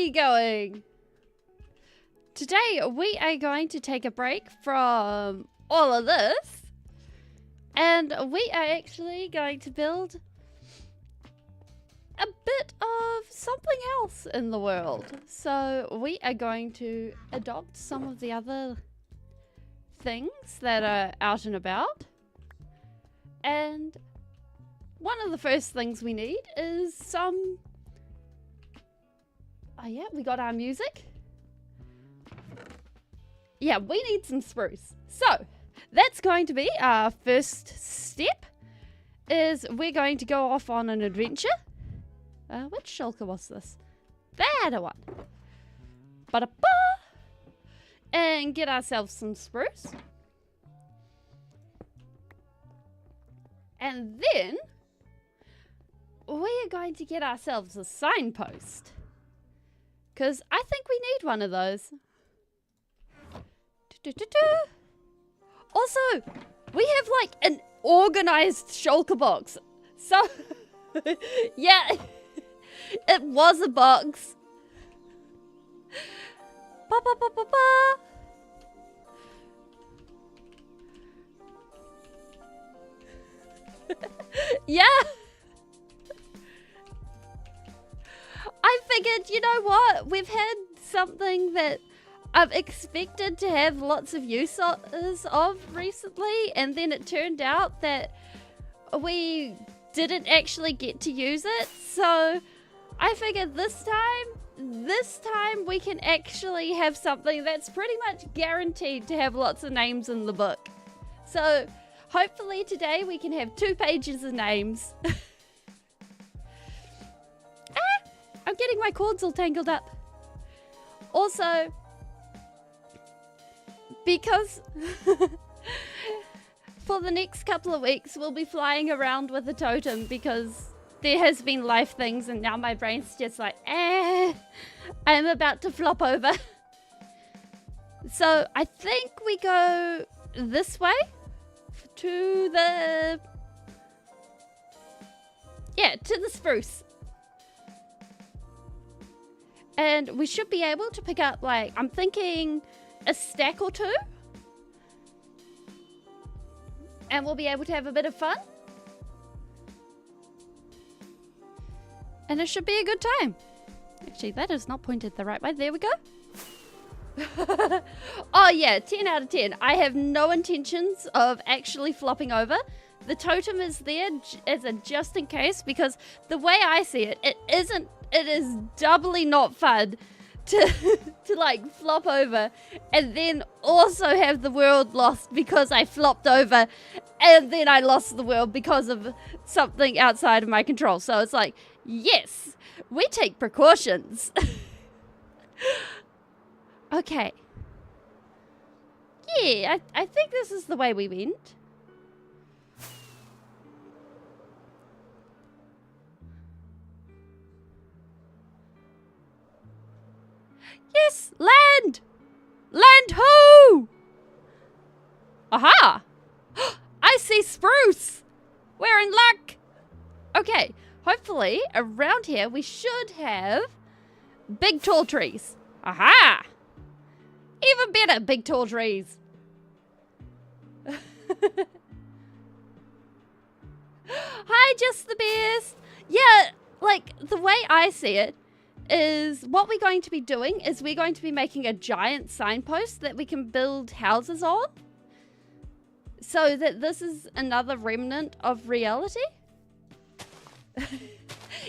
day going? Today we are going to take a break from all of this, and we are actually going to build a bit of something else in the world. So we are going to adopt some of the other things that are out and about, and one of the first things we need is some... Oh yeah, we got our music. Yeah, we need some spruce. So, that's going to be our first step, is we're going to go off on an adventure. Which shulker was this? That one. Ba-da-ba! And get ourselves some spruce. And then, we are going to get ourselves a signpost. Because I think we need one of those. Also, we have like an organized shulker box. So, yeah, it was a box. Ba ba ba ba ba. Yeah. I figured, you know what? We've had something that I've expected to have lots of uses of recently, and then it turned out that we didn't actually get to use it. So I figured this time we can actually have something that's pretty much guaranteed to have lots of names in the book. So hopefully today we can have 2 pages of names. I'm getting my cords all tangled up. Also, because for the next couple of weeks we'll be flying around with a totem, because there has been life things and now my brain's just like, I'm about to flop over. So I think we go this way to the... Yeah, to the spruce. And we should be able to pick up, like, I'm thinking a stack or 2. And we'll be able to have a bit of fun. And it should be a good time. Actually, that is not pointed the right way. There we go. Oh yeah, 10 out of 10. I have no intentions of actually flopping over. The totem is there as a just in case, because the way I see it, it is doubly not fun to like flop over and then also have the world lost because I flopped over and then I lost the world because of something outside of my control. So it's like, yes, we take precautions. Okay. Yeah, I think this is the way we went. Yes, land! Land ho! Aha! I see spruce! We're in luck! Okay, hopefully around here we should have big tall trees. Aha! Even better, big tall trees. Hi, just the best. Yeah, like the way I see it, is what we're going to be doing is we're going to be making a giant signpost that we can build houses on, so that this is another remnant of reality.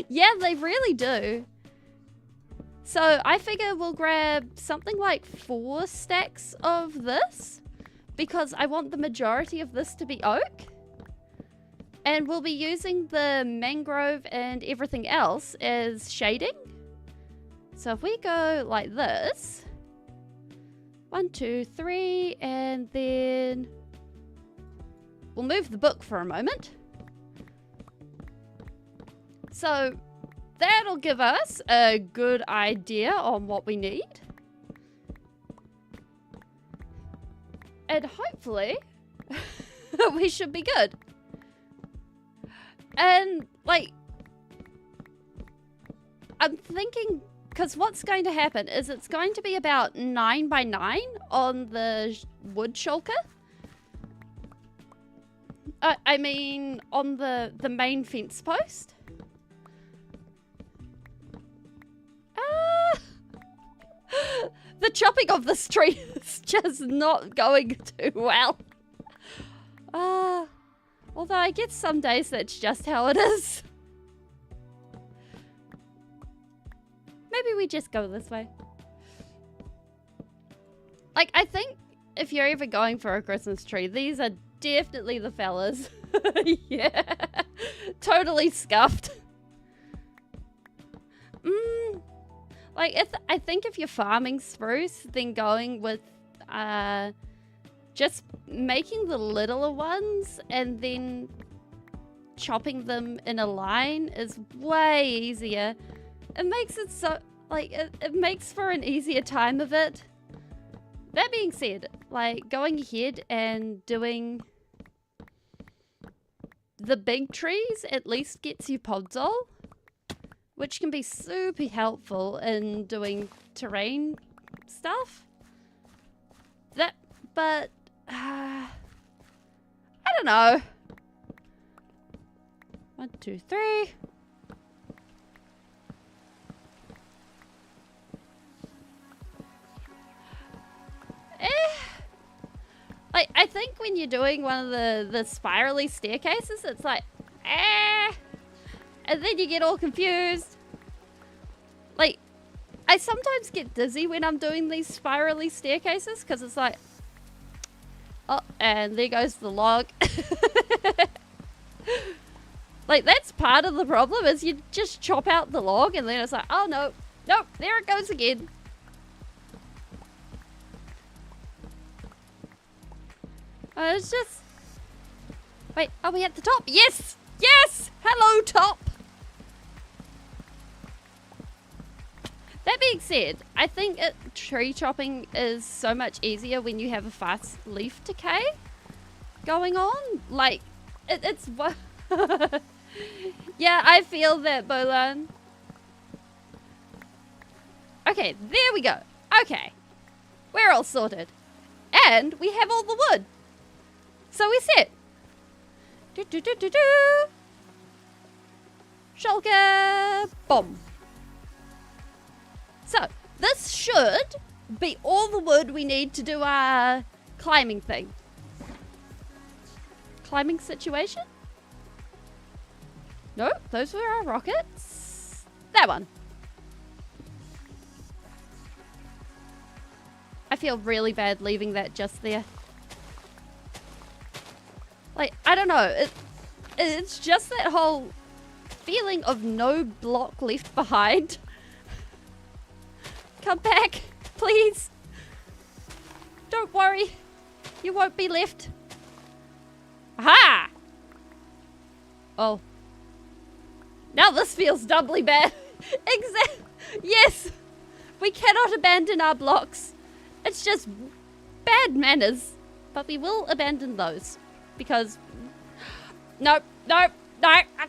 Yeah, they really do. So I figure we'll grab something like 4 stacks of this, because I want the majority of this to be oak, and we'll be using the mangrove and everything else as shading. So if we go like this, 1, 2, 3, and then we'll move the book for a moment. So that'll give us a good idea on what we need. And hopefully we should be good. And like, I'm thinking because what's going to happen is it's going to be about 9 by 9 on the wood shulker. I mean, on the main fence post. The chopping of this tree is just not going too well. Although I guess some days that's just how it is. Maybe we just go this way. Like, I think if you're ever going for a Christmas tree, these are definitely the fellas. Yeah. Totally scuffed. Like, I think if you're farming spruce, then going with just making the littler ones and then chopping them in a line is way easier. It makes it so, like, it makes for an easier time of it. That being said, like, going ahead and doing the big trees at least gets you podzol, which can be super helpful in doing terrain stuff. But I don't know. 1, 2, 3. Like, I think when you're doing one of the spirally staircases, it's like, and then you get all confused. Like, I sometimes get dizzy when I'm doing these spirally staircases, because it's like, oh, and there goes the log. Like, that's part of the problem, is you just chop out the log, and then it's like, oh no, nope, there it goes again. It's just... Wait, are we at the top? Yes! Yes! Hello, top! That being said, I think tree chopping is so much easier when you have a fast leaf decay going on. Like, it's... Yeah, I feel that, Bolan. Okay, there we go. Okay. We're all sorted. And we have all the wood. So we set. Shulker. Boom. So, this should be all the wood we need to do our climbing thing. Climbing situation? No, those were our rockets. That one. I feel really bad leaving that just there. Like, I don't know, it's just that whole feeling of no block left behind. Come back, please. Don't worry, you won't be left. Aha! Oh. Now this feels doubly bad. Yes, we cannot abandon our blocks. It's just bad manners, but we will abandon those. Because, nope, I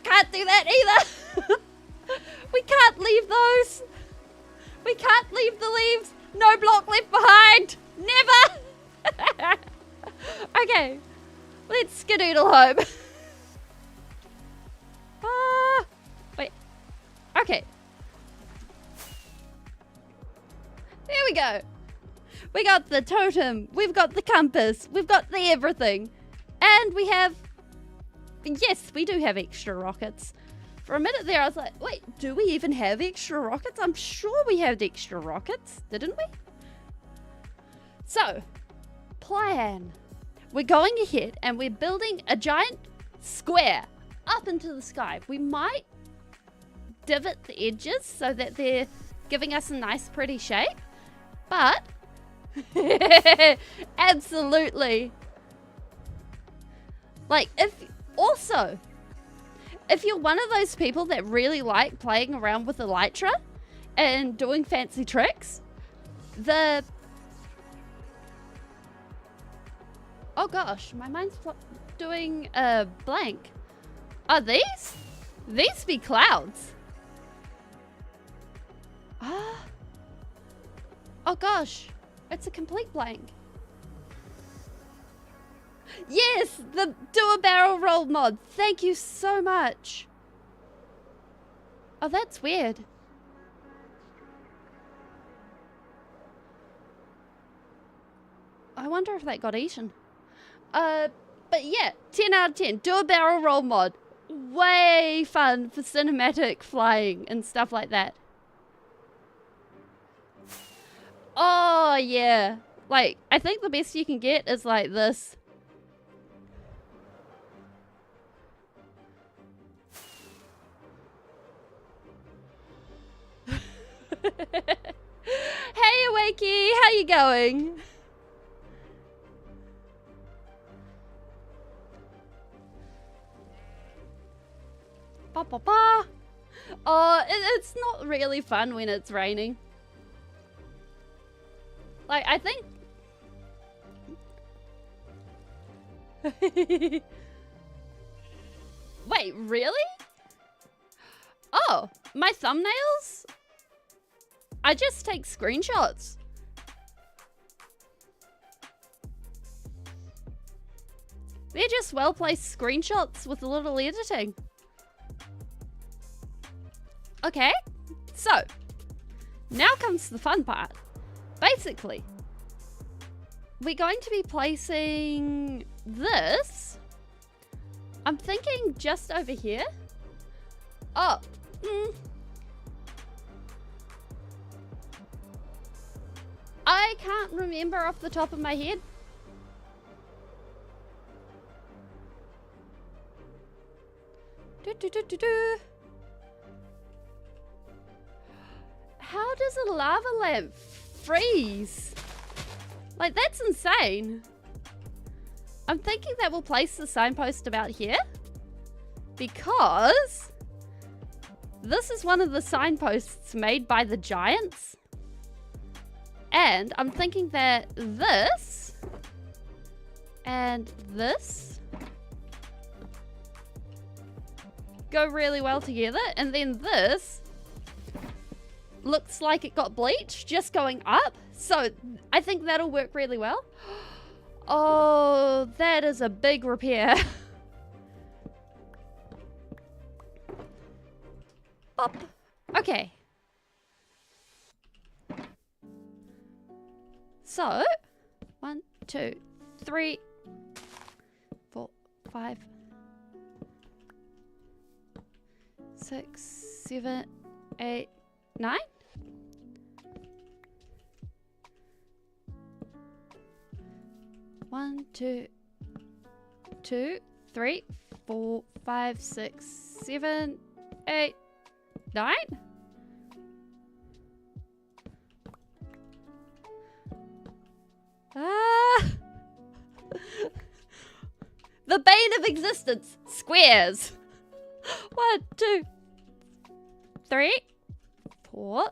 can't do that either. We can't leave those. We can't leave the leaves. No block left behind. Never. Okay, let's skedoodle home. Wait, okay. There we go. We got the totem, we've got the compass, we've got the everything. And we have... Yes, we do have extra rockets. For a minute there, I was like, wait, do we even have extra rockets? I'm sure we had extra rockets, didn't we? So, plan. We're going ahead and we're building a giant square up into the sky. We might divot the edges so that they're giving us a nice, pretty shape. But... Absolutely. Like, if you're one of those people that really like playing around with Elytra and doing fancy tricks, oh gosh, my mind's doing a blank. Are these be clouds? Ah. Oh gosh, it's a complete blank. Yes, the do a barrel roll mod. Thank you so much. Oh, that's weird. I wonder if that got eaten. But yeah, 10 out of 10. Do a barrel roll mod. Way fun for cinematic flying and stuff like that. Oh, yeah. Like, I think the best you can get is like this. Hey, Awakey, how you going? Ba, ba, ba. Oh, it's not really fun when it's raining. Like, I think... Wait, really? Oh, my thumbnails? I just take screenshots. They're just well-placed screenshots with a little editing. Okay, so now comes the fun part. Basically, we're going to be placing this. I'm thinking just over here. Oh, I can't remember off the top of my head. How does a lava lamp freeze? Like, that's insane. I'm thinking that we'll place the signpost about here, because this is one of the signposts made by the giants. And I'm thinking that this and this go really well together, and then this looks like it got bleached just going up, so I think that'll work really well. Oh, that is a big repair. Pop. Okay. So, 1, 2, 3, 4, 5, 6, 7, 8, 9. One, two, 3, 4, 5, 6, 7, 8, 9. Ah! The bane of existence, squares. 1, 2, 3, 4,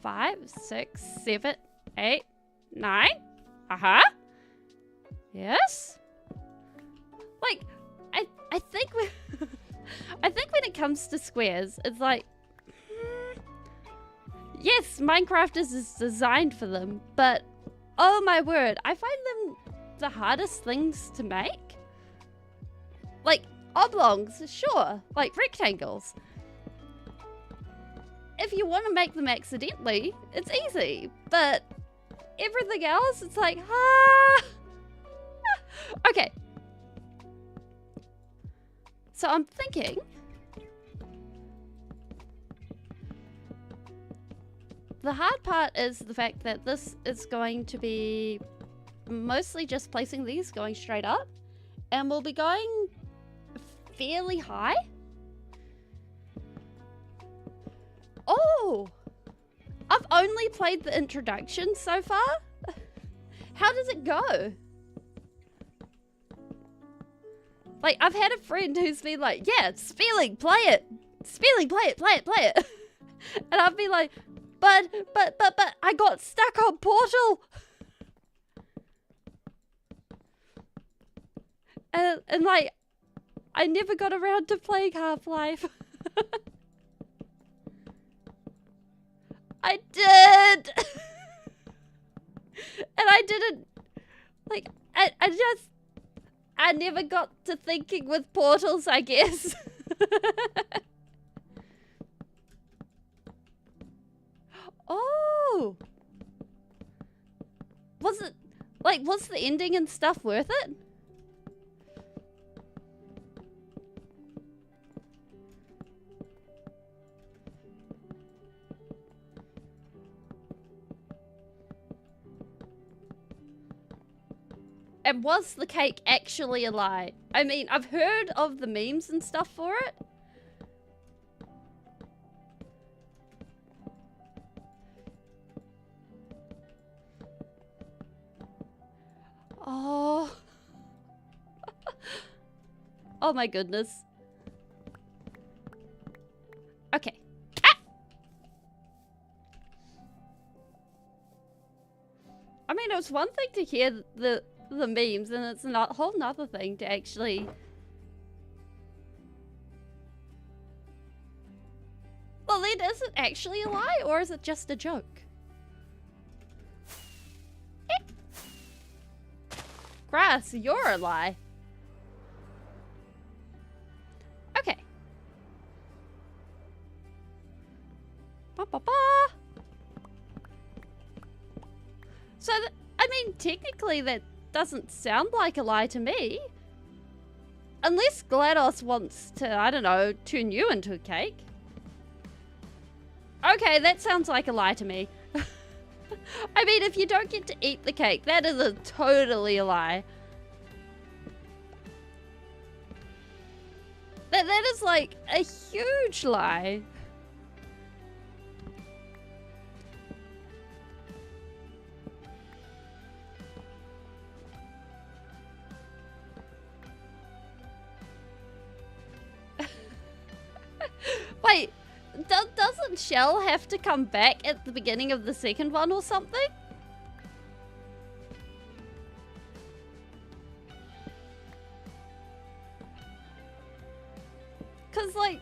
5, 6, 7, 8, 9. Yes. Like, I think we I think when it comes to squares, it's like, yes, Minecraft is designed for them, but oh my word, I find them the hardest things to make. Like, oblongs, sure, like rectangles. If you want to make them accidentally, it's easy, but everything else, it's like, Okay. So I'm thinking the hard part is the fact that this is going to be mostly just placing these going straight up, and we'll be going fairly high. Oh, I've only played the introduction so far. How does it go? Like, I've had a friend who's been like, yeah, spelling, play it. Spelling, play it, play it, play it. And I've been like, but, I got stuck on Portal. And like, I never got around to playing Half-Life. I did. And I didn't, like, I never got to thinking with portals, I guess. Oh! Was it, like, was the ending and stuff worth it? And was the cake actually a lie? I mean, I've heard of the memes and stuff for it. Oh. Oh my goodness. Okay. Ah! I mean, it was one thing to hear the memes, and it's a whole nother thing to actually... Well, then, is it actually a lie, or is it just a joke? Grass, you're a lie. Okay. Ba -ba -ba. So, I mean, technically that doesn't sound like a lie to me. Unless GLaDOS wants to, I don't know, turn you into a cake. Okay, that sounds like a lie to me. I mean, if you don't get to eat the cake, that is totally a lie. That is like a huge lie. Wait, doesn't Shell have to come back at the beginning of the second one or something? Because, like,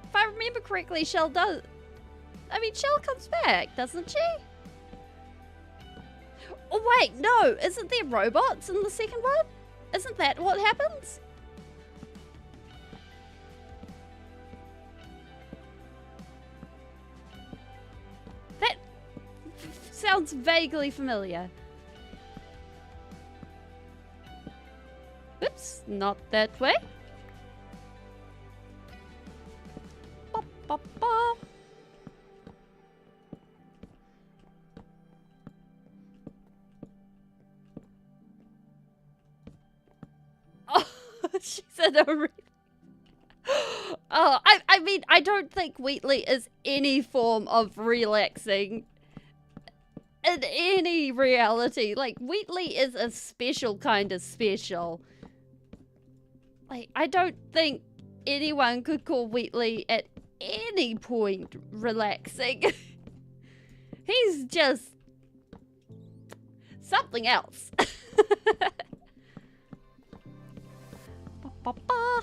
if I remember correctly, Shell does... I mean, Shell comes back, doesn't she? Oh, wait, no. Isn't there robots in the second one? Isn't that what happens? That sounds vaguely familiar. Oops, not that way. Ba, ba, ba. Oh, she said a Oh, I mean, I don't think Wheatley is any form of relaxing in any reality. Like, Wheatley is a special kind of special. Like, I don't think anyone could call Wheatley at any point relaxing. He's just something else. Ba, ba, ba.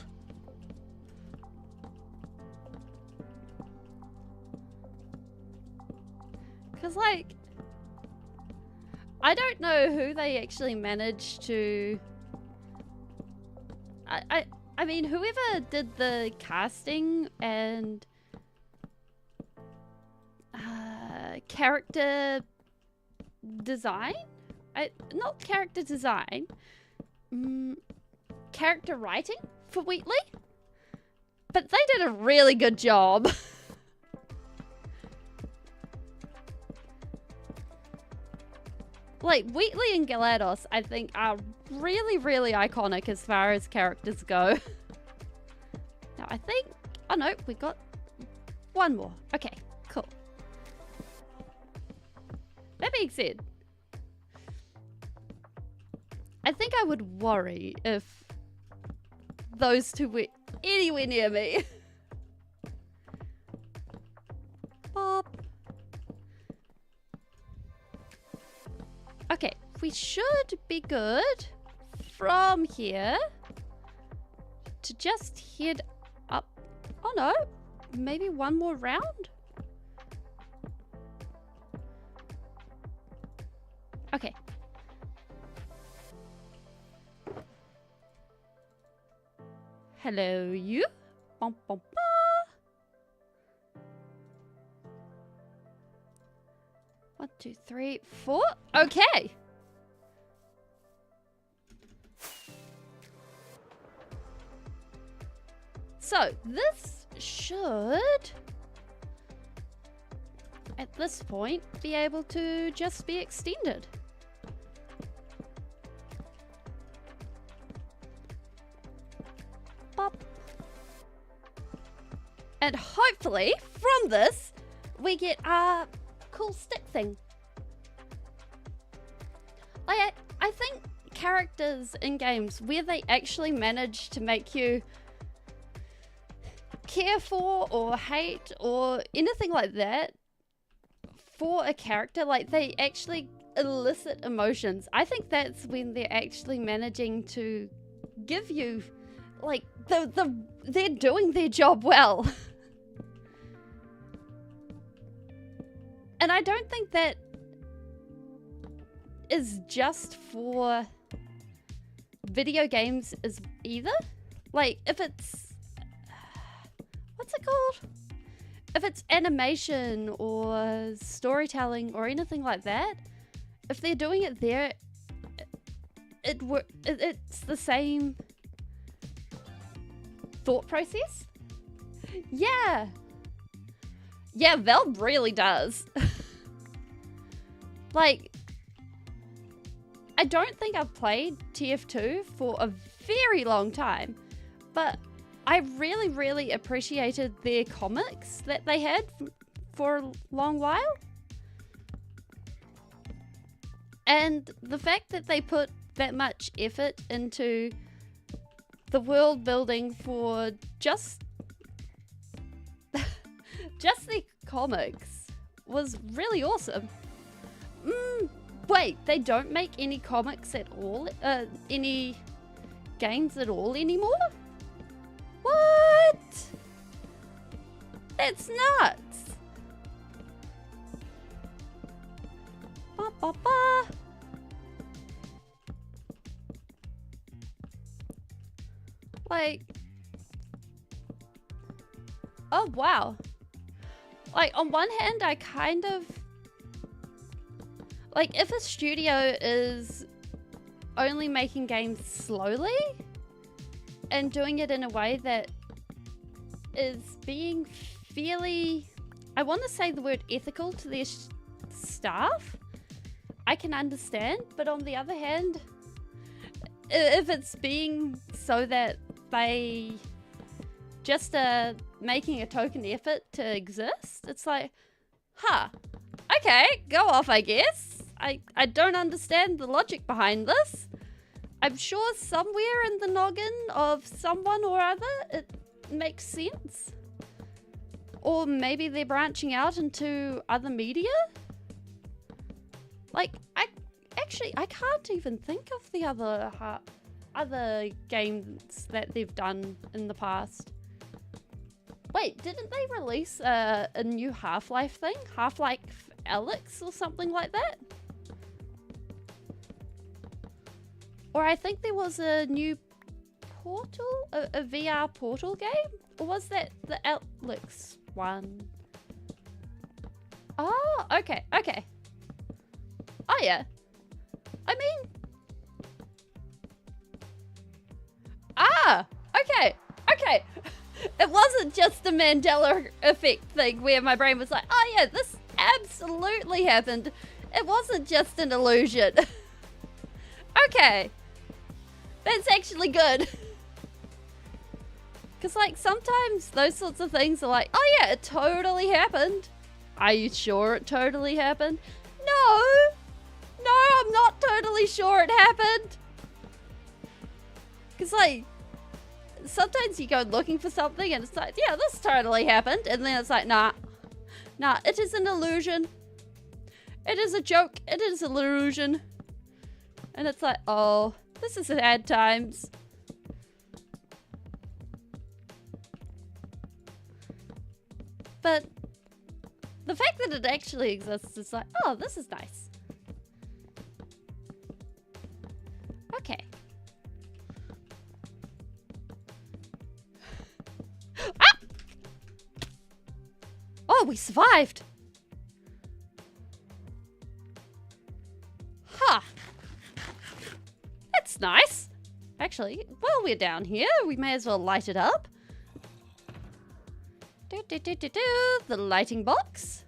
Because, like, I don't know who they actually managed to... I mean, whoever did the casting and character design? Not character design. Character writing for Wheatley? But they did a really good job. Like, Wheatley and GLaDOS, I think, are really, really iconic as far as characters go. Now, I think... Oh, no, we got one more. Okay, cool. That being said, I think I would worry if those two were anywhere near me. Bop. Okay, we should be good from here to just head up. Oh no, maybe one more round? Okay. Hello, you. Bum, bum, bum. 1, 2, 3, 4. Okay. So this should, at this point, be able to just be extended. Bop. And hopefully, from this, we get a cool stick thing. Like, I think characters in games where they actually manage to make you care for or hate or anything like that for a character, like they actually elicit emotions. I think that's when they're actually managing to give you, like, they're doing their job well. And I don't think that is just for video games as either. Like, if it's, what's it called? If it's animation or storytelling or anything like that, if they're doing it there, it's the same thought process. Yeah. Yeah, Valve really does. Like, I don't think I've played TF2 for a very long time, but I really, really appreciated their comics that they had for a long while. And the fact that they put that much effort into the world building for just the comics was really awesome. Wait, they don't make any comics at all? Any games at all anymore? What? That's nuts. Ba, ba, ba. Like, oh wow. Like, on one hand, I kind of, like, if a studio is only making games slowly and doing it in a way that is being fairly, I want to say the word ethical to their staff, I can understand. But on the other hand, if it's being so that they just are making a token effort to exist, it's like, huh, okay, go off, I guess. I don't understand the logic behind this. I'm sure somewhere in the noggin of someone or other it makes sense. Or maybe they're branching out into other media. Like, I can't even think of the other games that they've done in the past. Wait, didn't they release a new Half-Life thing? Half-Life Alyx or something like that? Or I think there was a new Portal, a VR Portal game? Or was that the Alyx one? Oh, okay. Oh yeah. I mean... Okay. It wasn't just a Mandela effect thing where my brain was like, oh yeah, this absolutely happened. It wasn't just an illusion. Okay. That's actually good. Because, like, sometimes those sorts of things are like, oh yeah, it totally happened. Are you sure it totally happened? No, I'm not totally sure it happened. Because, like, sometimes you go looking for something and it's like, yeah, this totally happened. And then it's like, nah, it is an illusion. It is a joke. It is an illusion. And it's like, oh, this is sad times. But the fact that it actually exists is like, oh, this is nice. Okay. Ah! Oh, we survived. Huh. That's nice. Actually, while we're down here, we may as well light it up. The lighting box.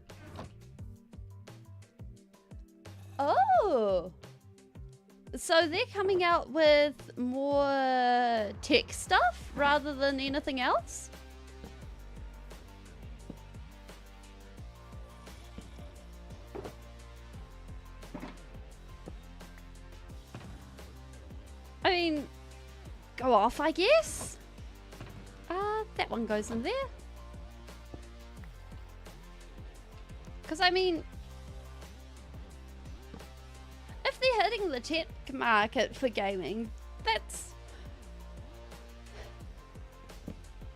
Oh. So they're coming out with more tech stuff rather than anything else? I mean, go off, I guess. That one goes in there. Because, I mean, if they're hitting the tech market for gaming, that's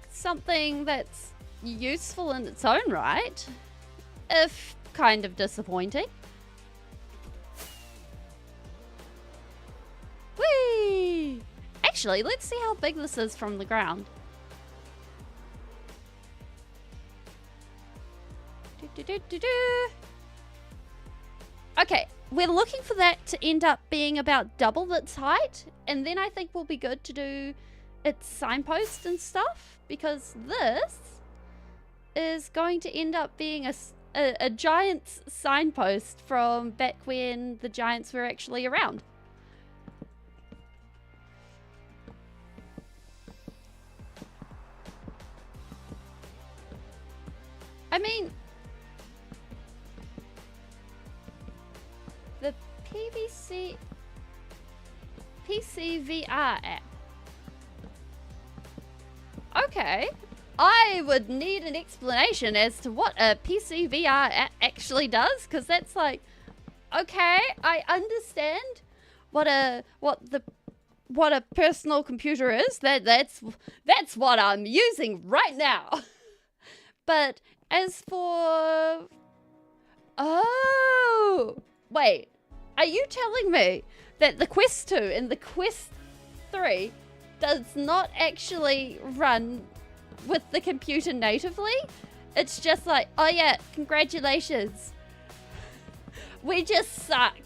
something that's useful in its own right, if kind of disappointing. Whee! Actually, let's see how big this is from the ground. Okay, we're looking for that to end up being about double its height, and then I think we'll be good to do its signpost and stuff, because this is going to end up being a giant's signpost from back when the giants were actually around. I mean, the PC VR app. Okay, I would need an explanation as to what a PC VR app actually does, because that's like, okay, I understand what a personal computer is. That's what I'm using right now. But as for... Oh! Wait, are you telling me that the Quest 2 and the Quest 3 does not actually run with the computer natively? It's just like, oh yeah, congratulations. We just suck.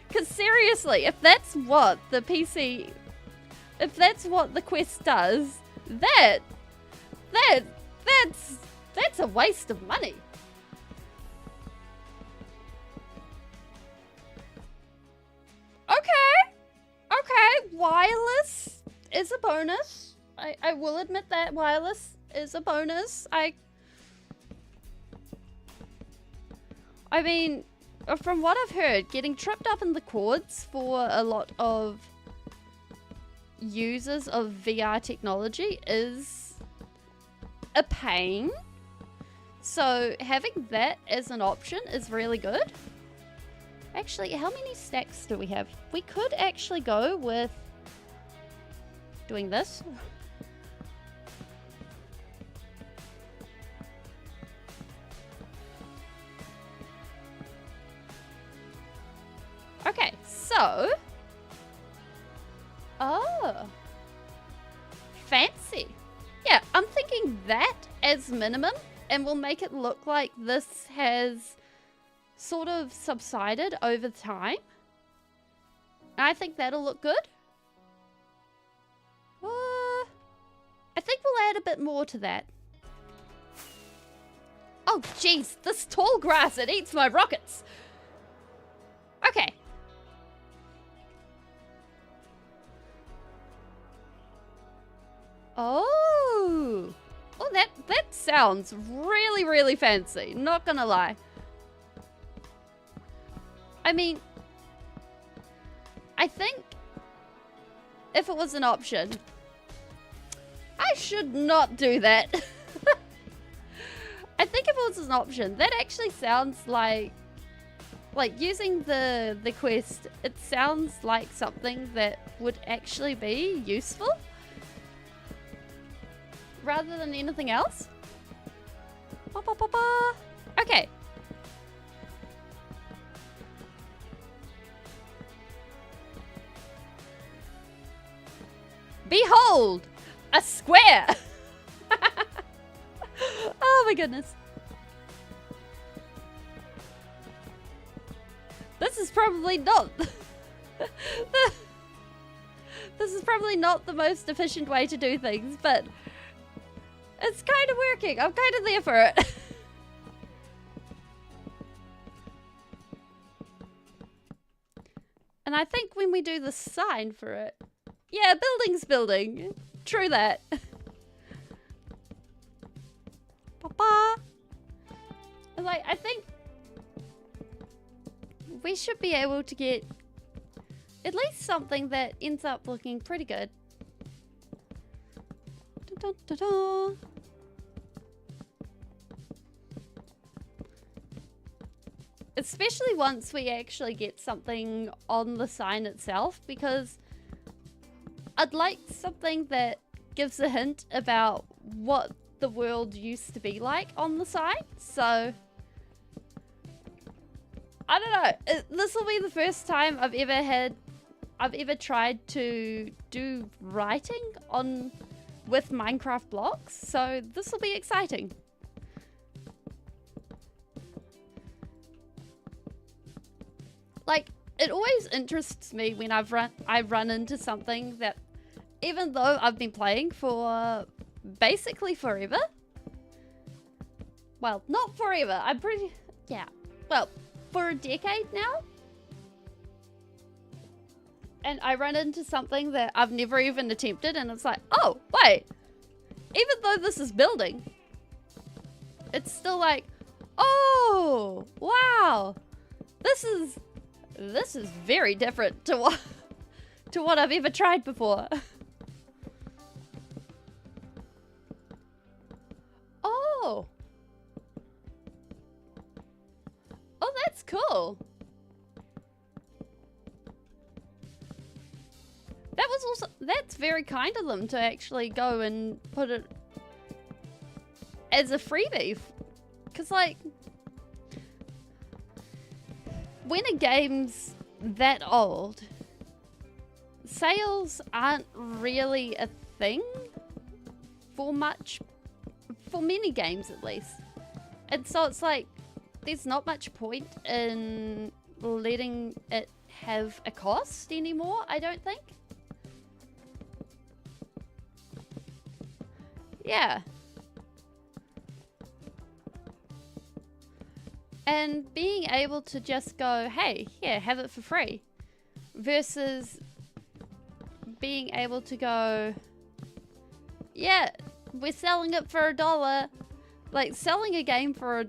Because seriously, if that's what the PC... If that's what the Quest does, that's a waste of money. Okay, wireless is a bonus. I will admit that wireless is a bonus. I mean, from what I've heard, getting tripped up in the cords for a lot of users of VR technology is a pain. So having that as an option is really good. Actually, how many stacks do we have? We could actually go with doing this. Okay, so... Oh. Fancy. Yeah, I'm thinking that as minimum, and we'll make it look like this has sort of subsided over time. I think that'll look good. I think we'll add a bit more to that. Oh, jeez, this tall grass, it eats my rockets. Okay. Oh. Oh, that sounds really, really fancy. Not gonna lie. I mean, I think if it was an option, I should not do that. I think if it was an option, that actually sounds like using the Quest, it sounds like something that would actually be useful rather than anything else. Ba, ba, ba, ba. Okay. Behold! A square! Oh my goodness. This is probably not... This is probably not the most efficient way to do things, but it's kind of working. I'm kind of there for it. And I think when we do the sign for it... Yeah, building's building. True that. Papa. Like, I think we should be able to get at least something that ends up looking pretty good. Dun, dun, dun, dun. Especially once we actually get something on the sign itself, because I'd like something that gives a hint about what the world used to be like on the sign. So I don't know. This will be the first time I've ever tried to do writing with Minecraft blocks. So this will be exciting. Like, it always interests me when I run into something that, even though I've been playing for basically forever. Well, not forever. Well, for a decade now. And I run into something that I've never even attempted, and it's like, oh, wait. Even though this is building, it's still like, oh, wow. This is very different to what I've ever tried before. Oh. Oh, that's cool. That's very kind of them to actually go and put it as a freebie. Because, like, when a game's that old, sales aren't really a thing for many games at least. And so it's like, there's not much point in letting it have a cost anymore, I don't think. Yeah. And being able to just go, hey, here, have it for free. Versus being able to go, yeah, we're selling it for $1. Like, selling a game for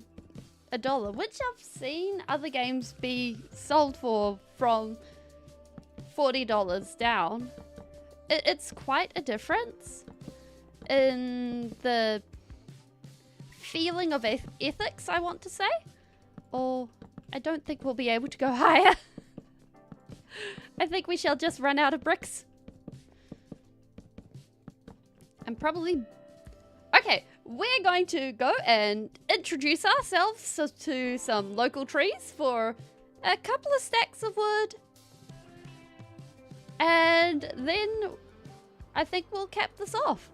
$1, which I've seen other games be sold for from $40 down. It's quite a difference in the feeling of ethics, I want to say. Or I don't think we'll be able to go higher. I think we shall just run out of bricks. And probably... Okay, we're going to go and introduce ourselves to some local trees for a couple of stacks of wood. And then I think we'll cap this off.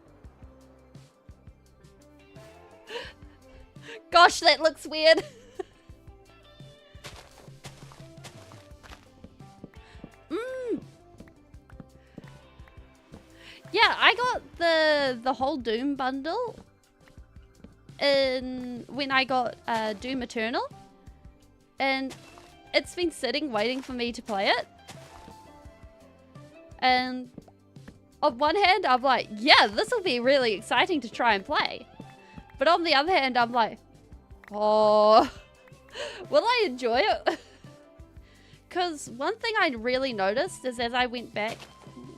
Gosh, that looks weird. Yeah, I got the whole Doom bundle when I got Doom Eternal, and it's been sitting waiting for me to play it. And on one hand, I'm like, yeah, this will be really exciting to try and play. But on the other hand, I'm like, oh, will I enjoy it? Because one thing I really noticed is as I went back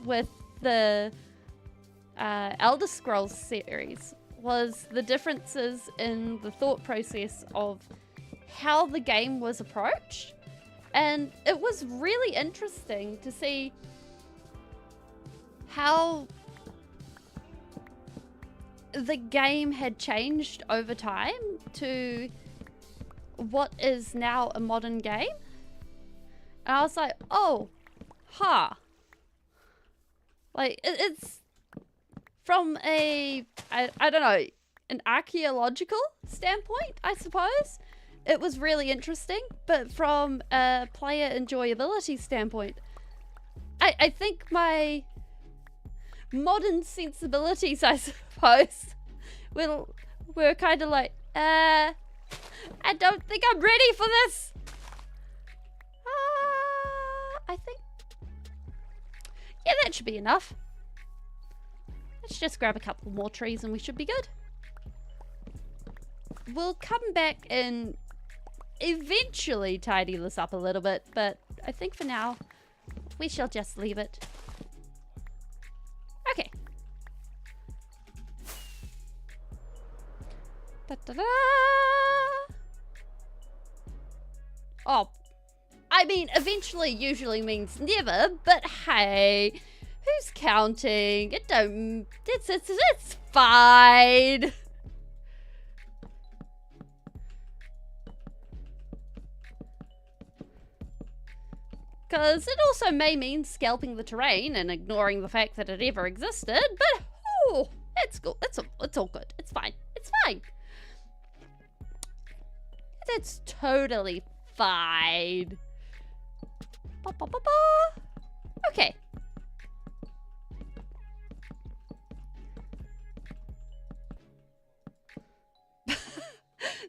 with the Elder Scrolls series was the differences in the thought process of how the game was approached. And it was really interesting to see how the game had changed over time to what is now a modern game. And I was like, oh, huh. Like, it's from I don't know, an archaeological standpoint, I suppose, it was really interesting. But from a player enjoyability standpoint, I think my modern sensibilities, I suppose, were kind of like, I don't think I'm ready for this. I think, yeah, that should be enough. Let's just grab a couple more trees and we should be good. We'll come back and eventually tidy this up a little bit, but I think for now, we shall just leave it. Okay. Da-da-da! Oh, I mean, eventually usually means never, but hey, who's counting? It's fine. Because it also may mean scalping the terrain and ignoring the fact that it ever existed, but oh, it's good. It's all good. It's fine. It's fine. It's totally fine. Ba, ba, ba, ba. Okay.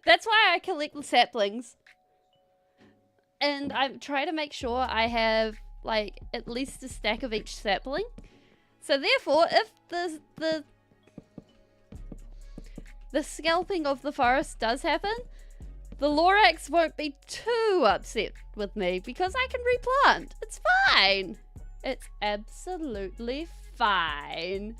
That's why I collect the saplings. And I'm trying to make sure I have, like, at least a stack of each sapling. So therefore, if the scalping of the forest does happen, the Lorax won't be too upset with me because I can replant. It's fine. It's absolutely fine.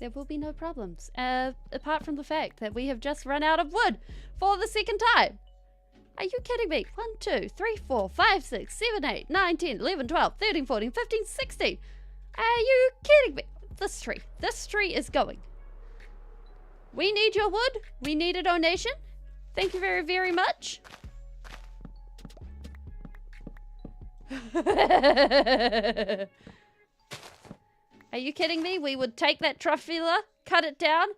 There will be no problems, apart from the fact that we have just run out of wood for the second time. Are you kidding me? 1, 2, 3, 4, 5, 6, 7, 8, 9, 10, 11, 12, 13, 14, 15, 16. Are you kidding me? This tree is going. We need your wood. We need a donation. Thank you very, very much. Are you kidding me? We would take that truffula, cut it down,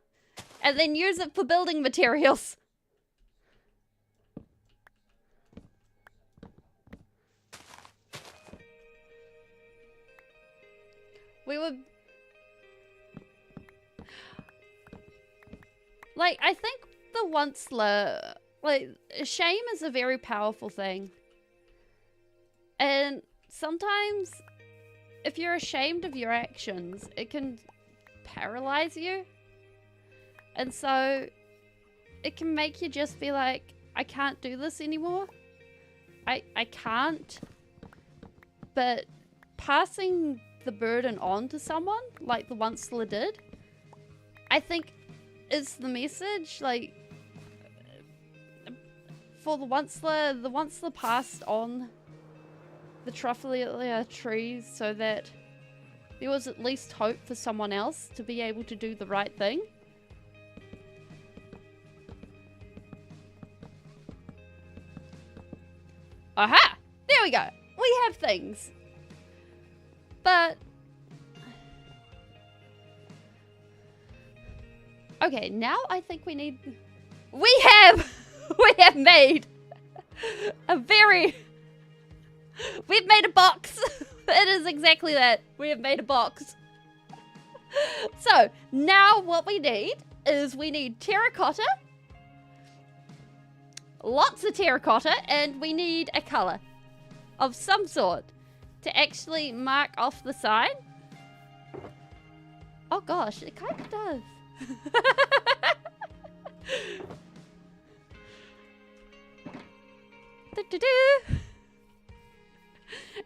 and then use it for building materials. We would... Like, I think the once-la... Like, shame is a very powerful thing. And sometimes, if you're ashamed of your actions, it can paralyze you. And so, it can make you just be like, I can't do this anymore. I can't. But passing the burden on to someone, like the once-la did, I think is the message. Like, for the once-la passed on the truffula trees so that there was at least hope for someone else to be able to do the right thing. Aha! There we go. We have things. But okay, now I think we need... We have made a very... We've made a box. It is exactly that. We have made a box. So, now what we need is we need terracotta. Lots of terracotta. And we need a color of some sort to actually mark off the side. Oh gosh, it kind of does.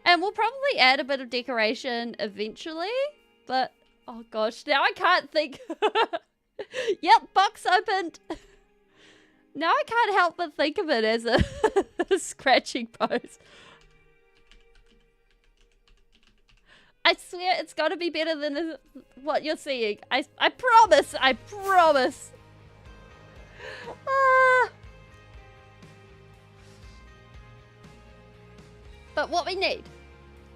And we'll probably add a bit of decoration eventually, but oh gosh, now I can't think. Yep, box opened. Now I can't help but think of it as a scratching post. I swear it's got to be better than what you're seeing. I promise. I promise. But what we need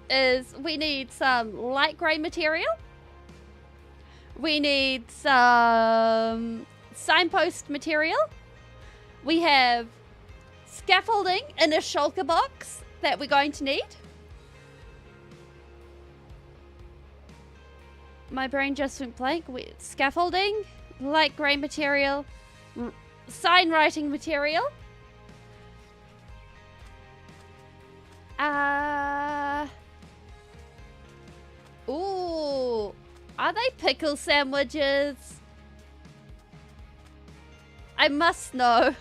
is we need some light grey material. We need some signpost material. We have scaffolding in a shulker box that we're going to need. My brain just went blank. Scaffolding, light grey material, sign writing material. Ooh, are they pickle sandwiches? I must know.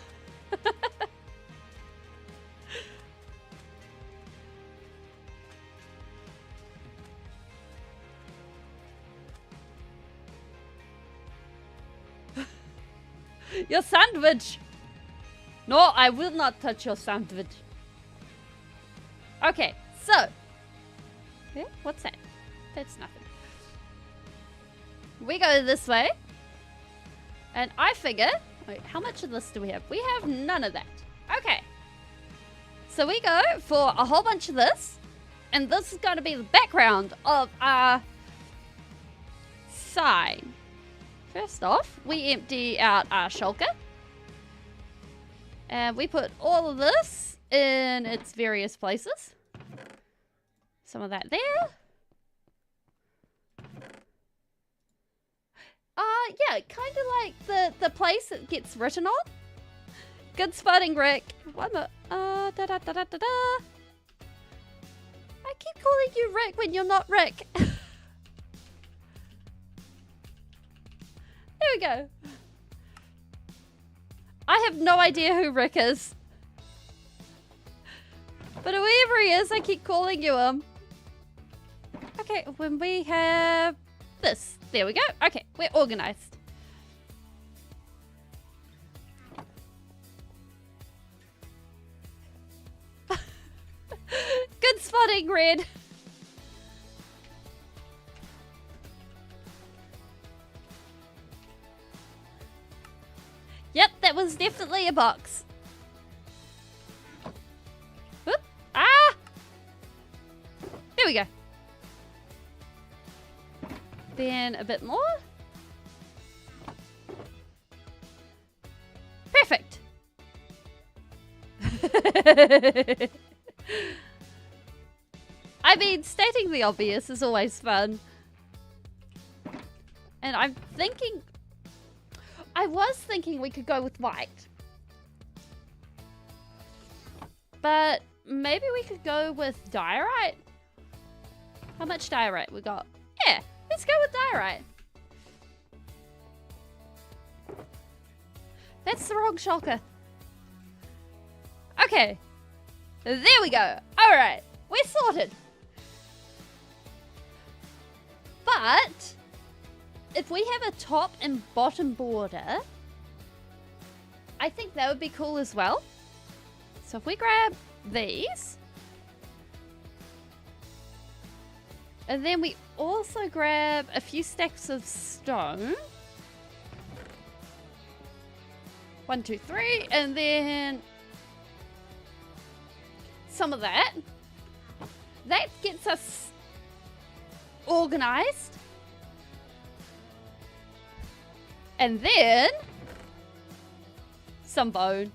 Your sandwich! No, I will not touch your sandwich. Okay, so. Yeah, what's that? That's nothing. We go this way. And I figure. Wait, how much of this do we have? We have none of that. Okay. So we go for a whole bunch of this. And this is going to be the background of our sign. First off, we empty out our shulker. And we put all of this in its various places. Some of that there. Yeah, kind of like the place it gets written on. Good spotting, Rick. One more. I keep calling you Rick when you're not Rick. There we go. I have no idea who Rick is. But whoever he is, I keep calling you him. Okay, when we have this. There we go. Okay, we're organized. Good spotting, Red. Yep, that was definitely a box. Whoop. Ah! There we go. Then a bit more. Perfect. I mean, stating the obvious is always fun. And I'm thinking... I was thinking we could go with white. But maybe we could go with diorite. How much diorite we got? Yeah, let's go with diorite. That's the wrong shulker. Okay. There we go. Alright, we're sorted. But... if we have a top and bottom border, I think that would be cool as well. So if we grab these, and then we also grab a few stacks of stone. 1, 2, 3, and then some of that. That gets us organized. And then some bone.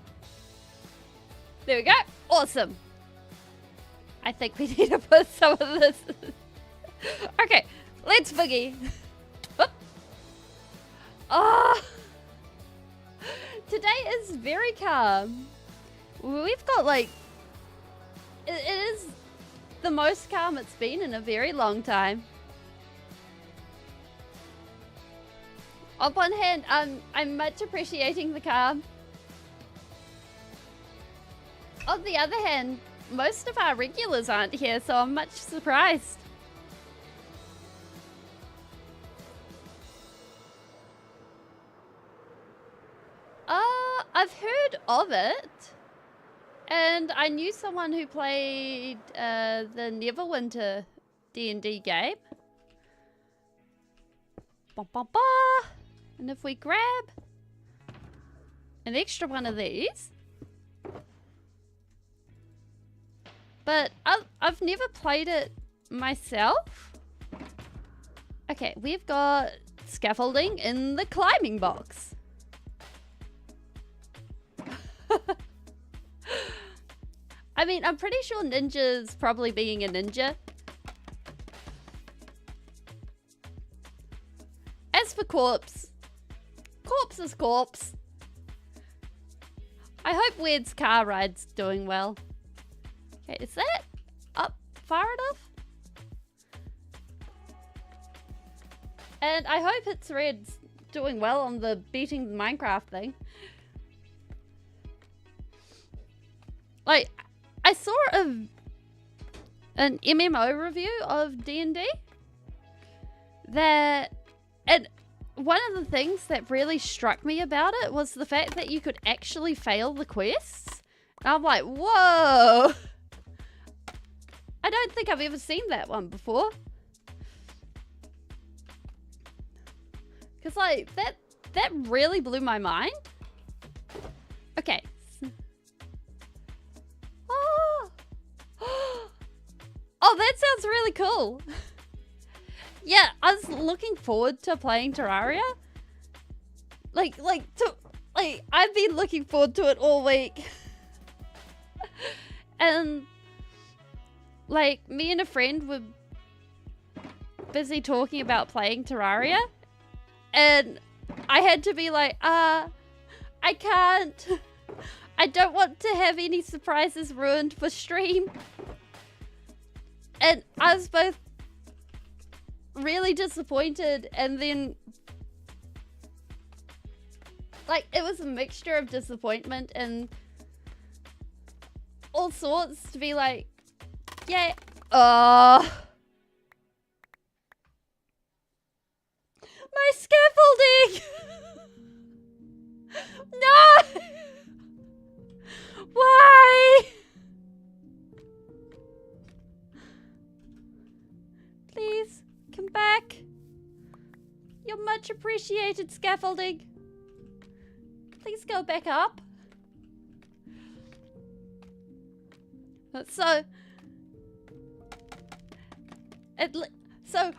There we go. Awesome. I think we need to put some of this. Okay, let's boogie. Oh, today is very calm. We've got like, it is the most calm it's been in a very long time. On one hand, I'm much appreciating the calm. On the other hand, most of our regulars aren't here, so I'm much surprised. I've heard of it. And I knew someone who played the Neverwinter D&D game. Ba, ba, ba. And if we grab an extra one of these. But I've never played it myself. Okay, we've got scaffolding in the climbing box. I mean, I'm pretty sure ninja's probably being a ninja. As for corpse, corpse is corpse. I hope Weird's car ride's doing well. Okay, is that up far enough? And I hope it's Red's doing well on the beating the Minecraft thing. Like, I saw an MMO review of D&D that, and one of the things that really struck me about it was the fact that you could actually fail the quests. And I'm like, whoa! I don't think I've ever seen that one before. Because, like, that really blew my mind. Okay. Oh, that sounds really cool. Yeah, I was looking forward to playing Terraria. Like, I've been looking forward to it all week. And, like, me and a friend were busy talking about playing Terraria. And I had to be like, I can't. I don't want to have any surprises ruined for stream. And I was both really disappointed and then, like, it was a mixture of disappointment and all sorts to be like, yeah, my scaffolding! No! Why? Please, come back. You're much appreciated, scaffolding. Please go back up. So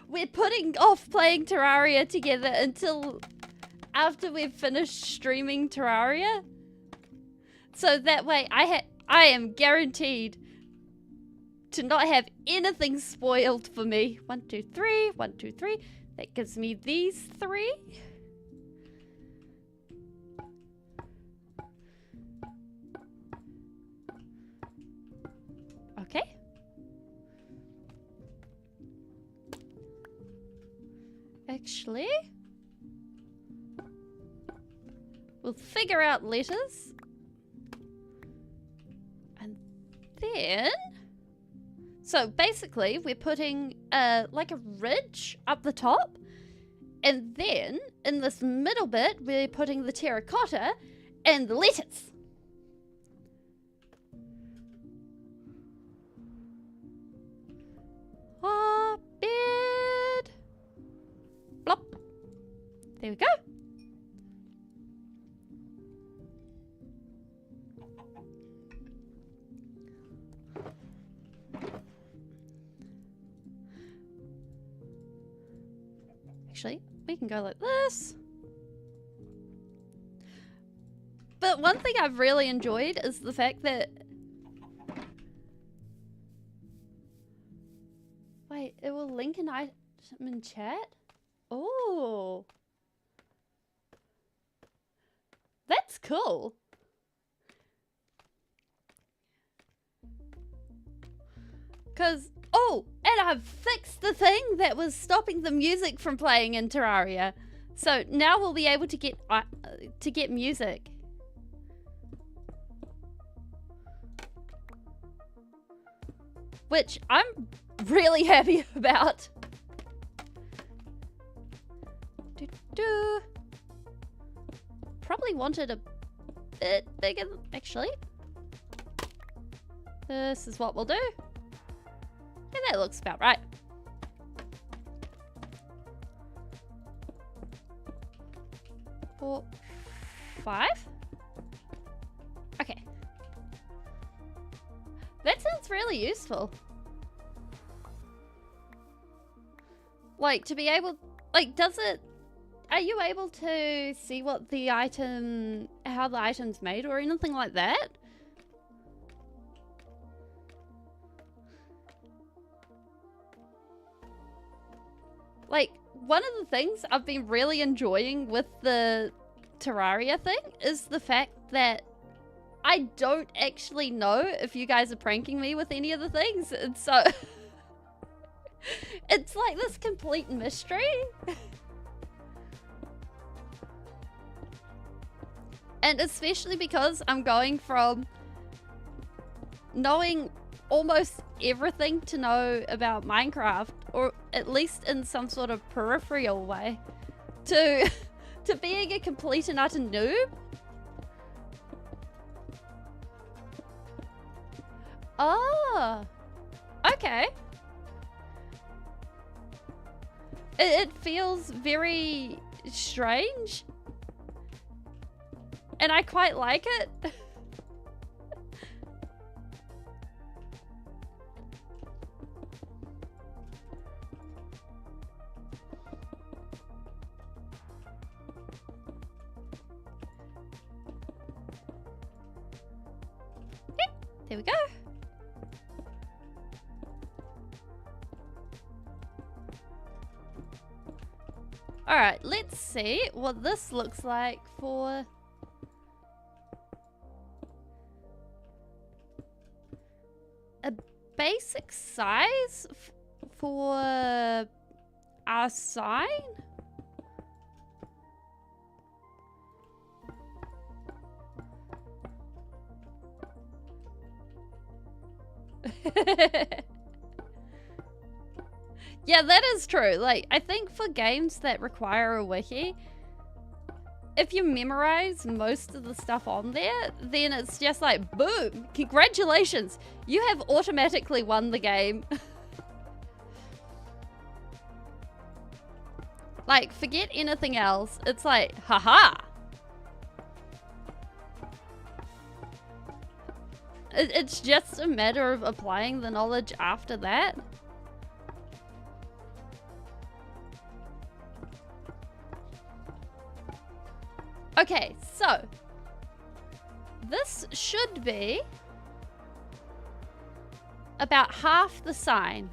we're putting off playing Terraria together until after we've finished streaming Terraria. So that way I am guaranteed to not have anything spoiled for me. 1, 2, 3, 1, 2, 3. That gives me these 3. Okay. Actually, we'll figure out letters. And then, so basically we're putting like a ridge up the top. And then in this middle bit, we're putting the terracotta and the letters. Bed. Blop. There we go. Actually, we can go like this. But one thing I've really enjoyed is the fact that... Wait, it will link an item in chat? Oh. That's cool. Because, oh, and I've fixed the thing that was stopping the music from playing in Terraria. So now we'll be able to get music. Which I'm really happy about. Probably wanted a bit bigger, actually. This is what we'll do. And that looks about right. Four, 5. Okay. That sounds really useful. Like, to be able... Like, does it... are you able to see what the item, how the item's made or anything like that? Like, one of the things I've been really enjoying with the Terraria thing is the fact that I don't actually know if you guys are pranking me with any of the things. And so it's like this complete mystery. And especially because I'm going from knowing almost everything to know about Minecraft, or at least in some sort of peripheral way, to being a complete and utter noob. Oh, okay. It feels very strange. And I quite like it. There we go. Alright, let's see what this looks like for... a basic size for our sign? Yeah, that is true. Like, I think for games that require a wiki, if you memorize most of the stuff on there, then it's just like, boom, congratulations, you have automatically won the game. Like, forget anything else. It's like, haha. It's just a matter of applying the knowledge after that. Okay, so this should be about half the sign.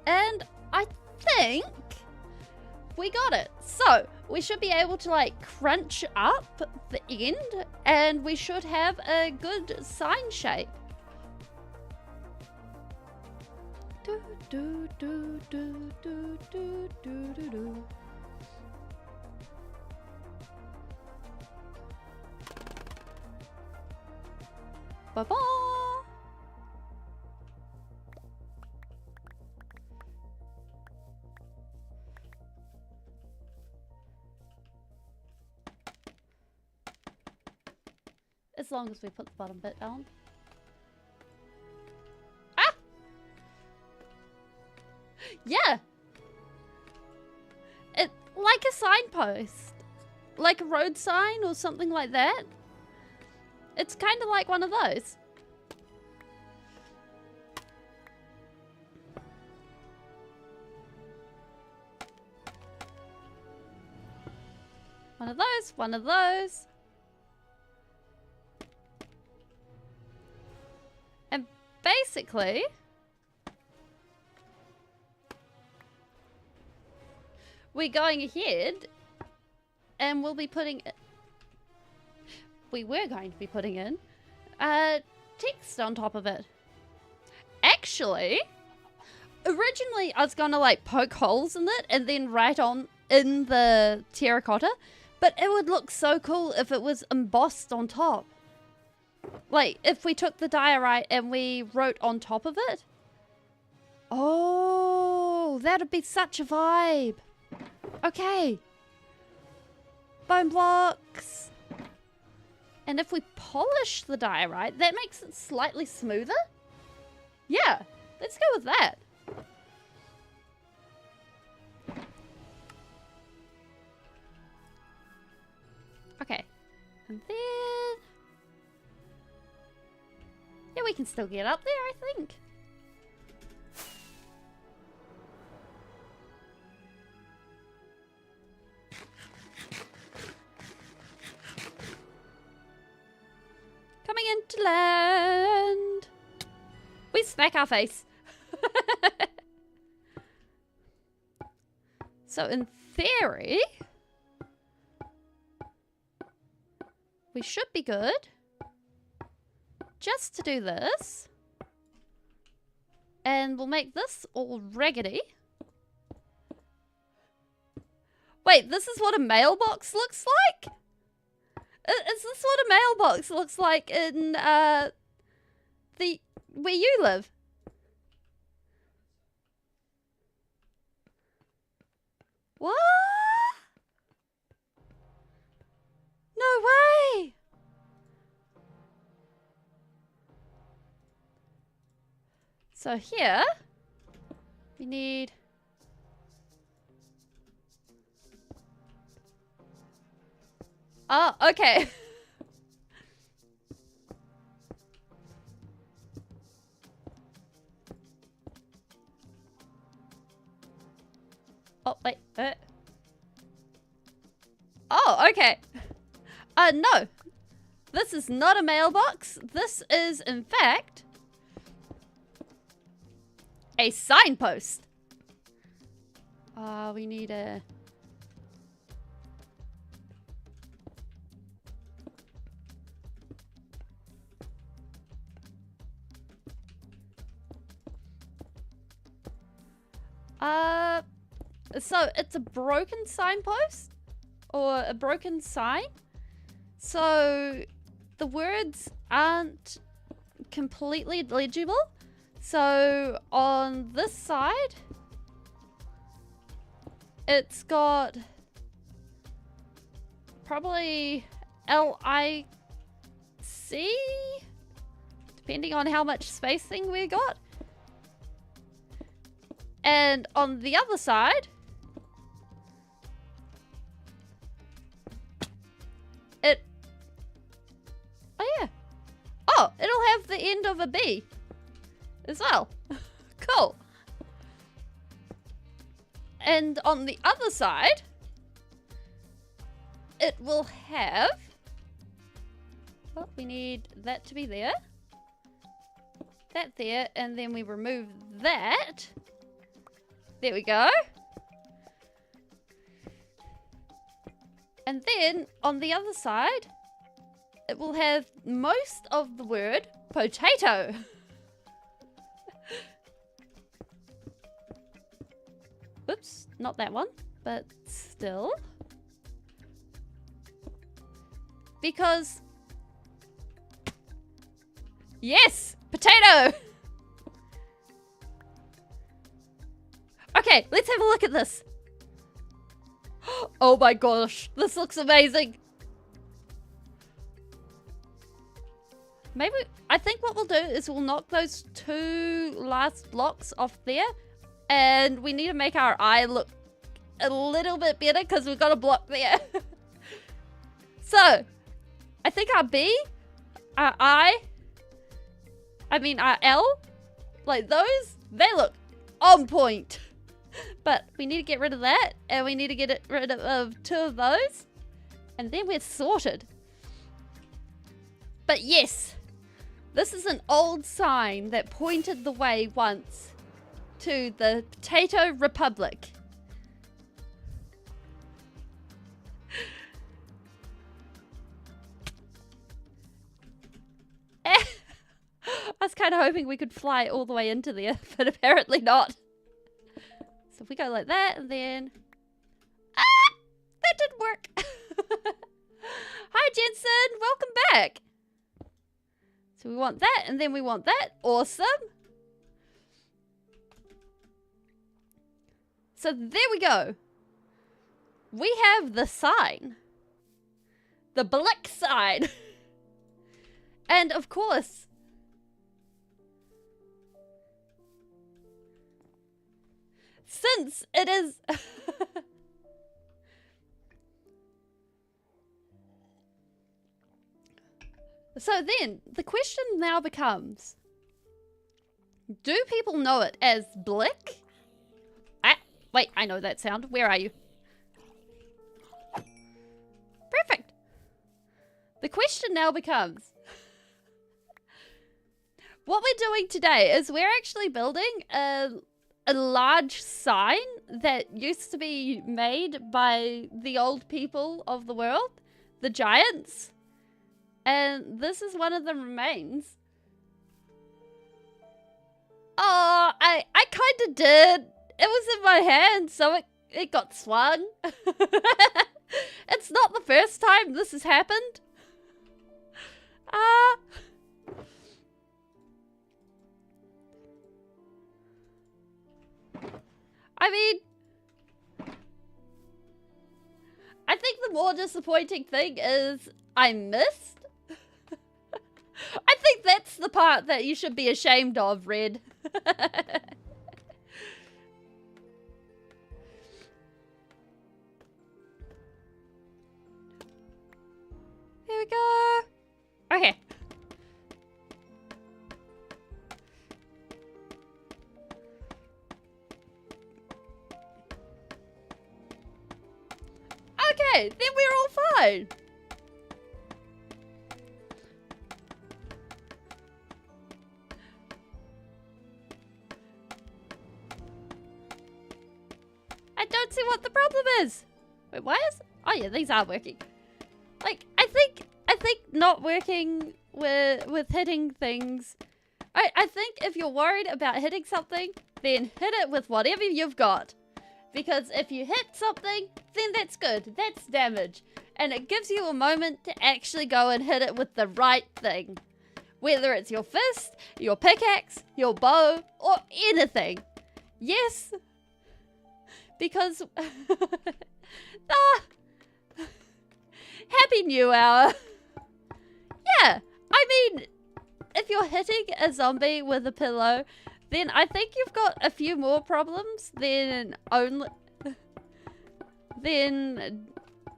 And I think we got it. So we should be able to like crunch up the end and we should have a good sign shape. Do, do, do, do, do, do, do, do, do. Ba-ba! As long as we put the bottom bit down. Ah! Yeah! It, like a signpost. Like a road sign or something like that. It's kind of like one of those. One of those, one of those. And basically, we're going ahead and we'll be putting... We were going to be putting in text on top of it. Actually, originally I was going to like poke holes in it and then write on in the terracotta, but it would look so cool if it was embossed on top. Like if we took the diorite and we wrote on top of it. Oh, that'd be such a vibe. Okay. Bone blocks. And if we polish the diorite, that makes it slightly smoother? Yeah, let's go with that. Okay, and then... yeah, we can still get up there, I think. We smack our face. So in theory, we should be good. Just to do this. And we'll make this all raggedy. Wait, this is what a mailbox looks like? Is this what a mailbox looks like in where you live? What? No way! So here, we need... Oh, okay. Oh, wait. Oh, okay. No. This is not a mailbox. This is, in fact, a signpost. We need a... So it's a broken signpost or a broken sign. So the words aren't completely legible. So on this side, it's got probably LIC, depending on how much spacing we got. And on the other side, it'll have the end of a B as well. Cool. And on the other side, it will have... Well, we need that to be there. That there, and then we remove that. There we go. And then, on the other side, it will have most of the word potato. Oops, not that one, but still. Because... Yes! Potato! Okay, let's have a look at this. Oh my gosh, this looks amazing. Maybe, I think what we'll do is we'll knock those two last blocks off there. And we need to make our eye look a little bit better because we've got a block there. So, I think our B, our I mean our L, like those, they look on point. But we need to get rid of that, and we need to get rid of two of those, and then we're sorted. But yes, this is an old sign that pointed the way once to the Potato Republic. I was kind of hoping we could fly all the way into there, but apparently not. So if we go like that, and then... Ah! That didn't work! Hi, Jensen! Welcome back! So we want that, and then we want that. Awesome! So there we go. We have the sign. The black sign. And of course... Since it is... So then, the question now becomes... Do people know it as blick? Ah, wait, I know that sound. Where are you? Perfect. The question now becomes... what we're doing today is we're actually building a large sign that used to be made by the old people of the world, the giants. And this is one of the remains. Oh, I kind of did. It was in my hand, so it got swung. It's not the first time this has happened. I mean, I think the more disappointing thing is I missed. I think that's the part that you should be ashamed of, Red. Here we go. Okay. Okay, then we're all fine. I don't see what the problem is. Wait, why is... Oh yeah, these are working. Like, I think not working with hitting things... I think if you're worried about hitting something, then hit it with whatever you've got. Because if you hit something, then that's good. That's damage. And it gives you a moment to actually go and hit it with the right thing. Whether it's your fist, your pickaxe, your bow, or anything. Yes. Because... Happy New Hour. Yeah. I mean, if you're hitting a zombie with a pillow... then I think you've got a few more problems than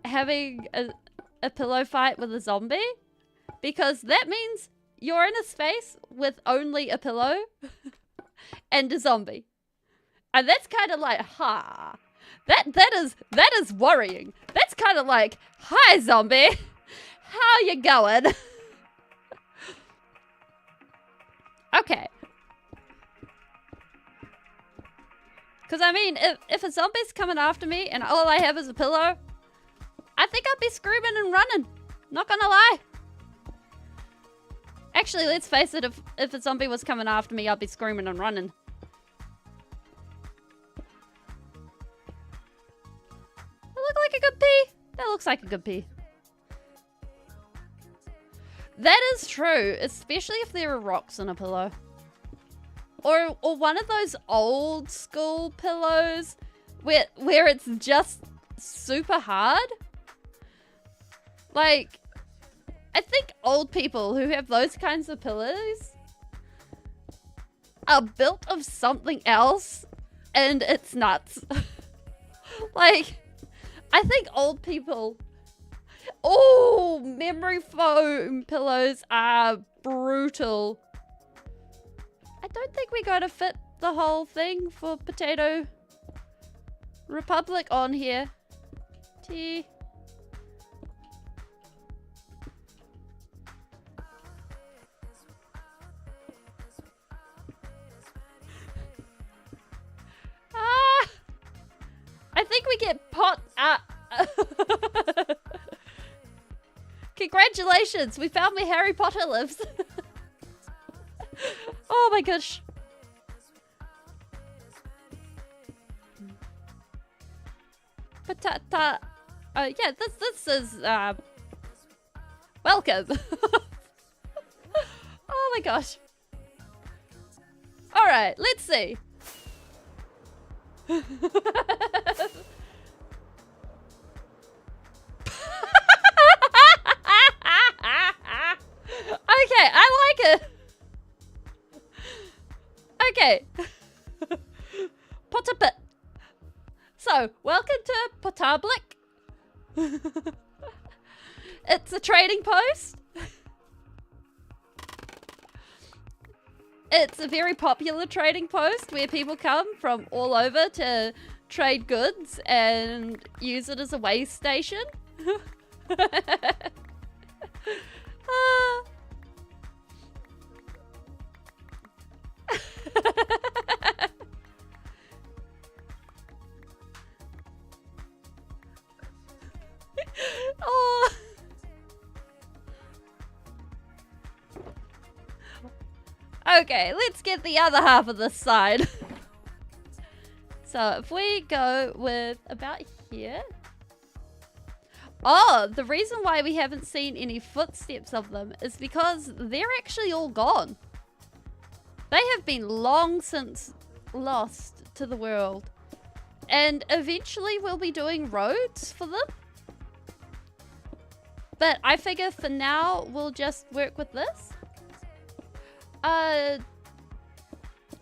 having a pillow fight with a zombie. Because that means you're in a space with only a pillow and a zombie. And that's kind of like, that is worrying. That's kind of like, hi zombie, how you going? Okay. Because, I mean, if a zombie's coming after me and all I have is a pillow, I think I'd be screaming and running. Not gonna lie. Actually, let's face it, if a zombie was coming after me, I'd be screaming and running. That look like a good pee? That looks like a good pee. That is true, especially if there are rocks in a pillow. Or one of those old school pillows where it's just super hard. Like, I think old people who have those kinds of pillows are built of something else, and it's nuts. Like, I think old people... Oh, memory foam pillows are brutal. I don't think we're going to fit the whole thing for Potato Republic on here. T. I think we get Congratulations, we found where Harry Potter lives. Oh my gosh. Patata. Yeah, this is welcome. Oh my gosh. Alright, let's see. Okay, I like it. Okay. Potapit. So, welcome to Potablik. It's a trading post. It's a very popular trading post where people come from all over to trade goods and use it as a way station. Okay, let's get the other half of this side. So if we go with about here. Oh, the reason why we haven't seen any footsteps of them is because they're actually all gone. They have been long since lost to the world. And eventually we'll be doing roads for them. But I figure for now we'll just work with this.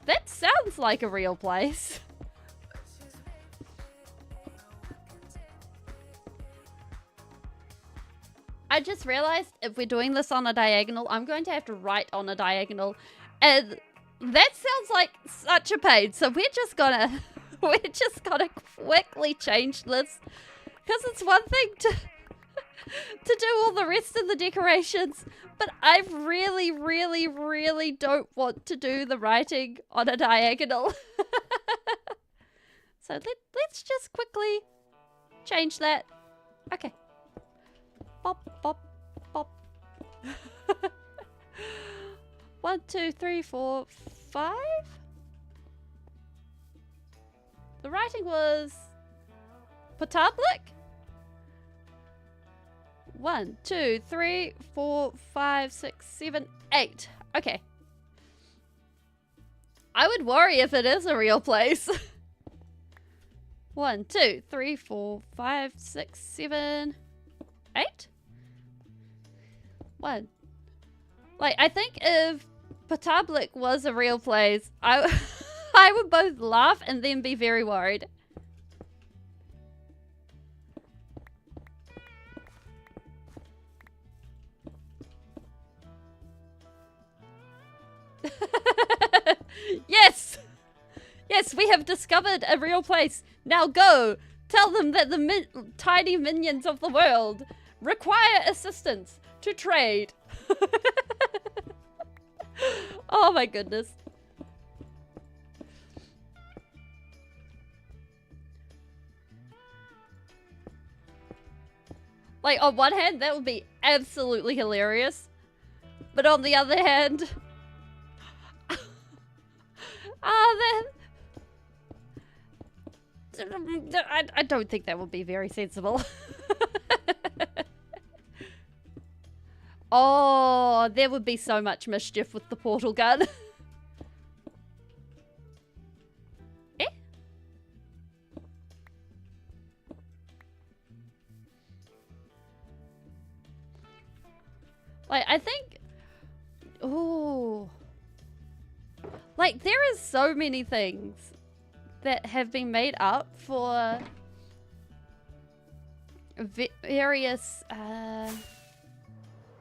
That sounds like a real place. I just realized if we're doing this on a diagonal, I'm going to have to write on a diagonal. And that sounds like such a pain. So we're just gonna quickly change this. Because it's one thing to do all the rest of the decorations. But I really, really, really don't want to do the writing on a diagonal. So let's just quickly change that. Okay. Bop, bop, bop. 1, 2, 3, 4, 5. The writing was Potablik. 1, 2, 3, 4, 5, 6, 7, 8. Okay. I would worry if it is a real place. 1, 2, 3, 4, 5, 6, 7, 8. 1. Like, I think if Potablik was a real place, I would both laugh and then be very worried. Yes! Yes, we have discovered a real place. Now go! Tell them that the tiny minions of the world require assistance to trade. Oh my goodness. Like, on one hand, that would be absolutely hilarious. But on the other hand... I don't think that would be very sensible. Oh, there would be so much mischief with the portal gun. Eh? Like, I think... Ooh. Like, there is so many things that have been made up for various...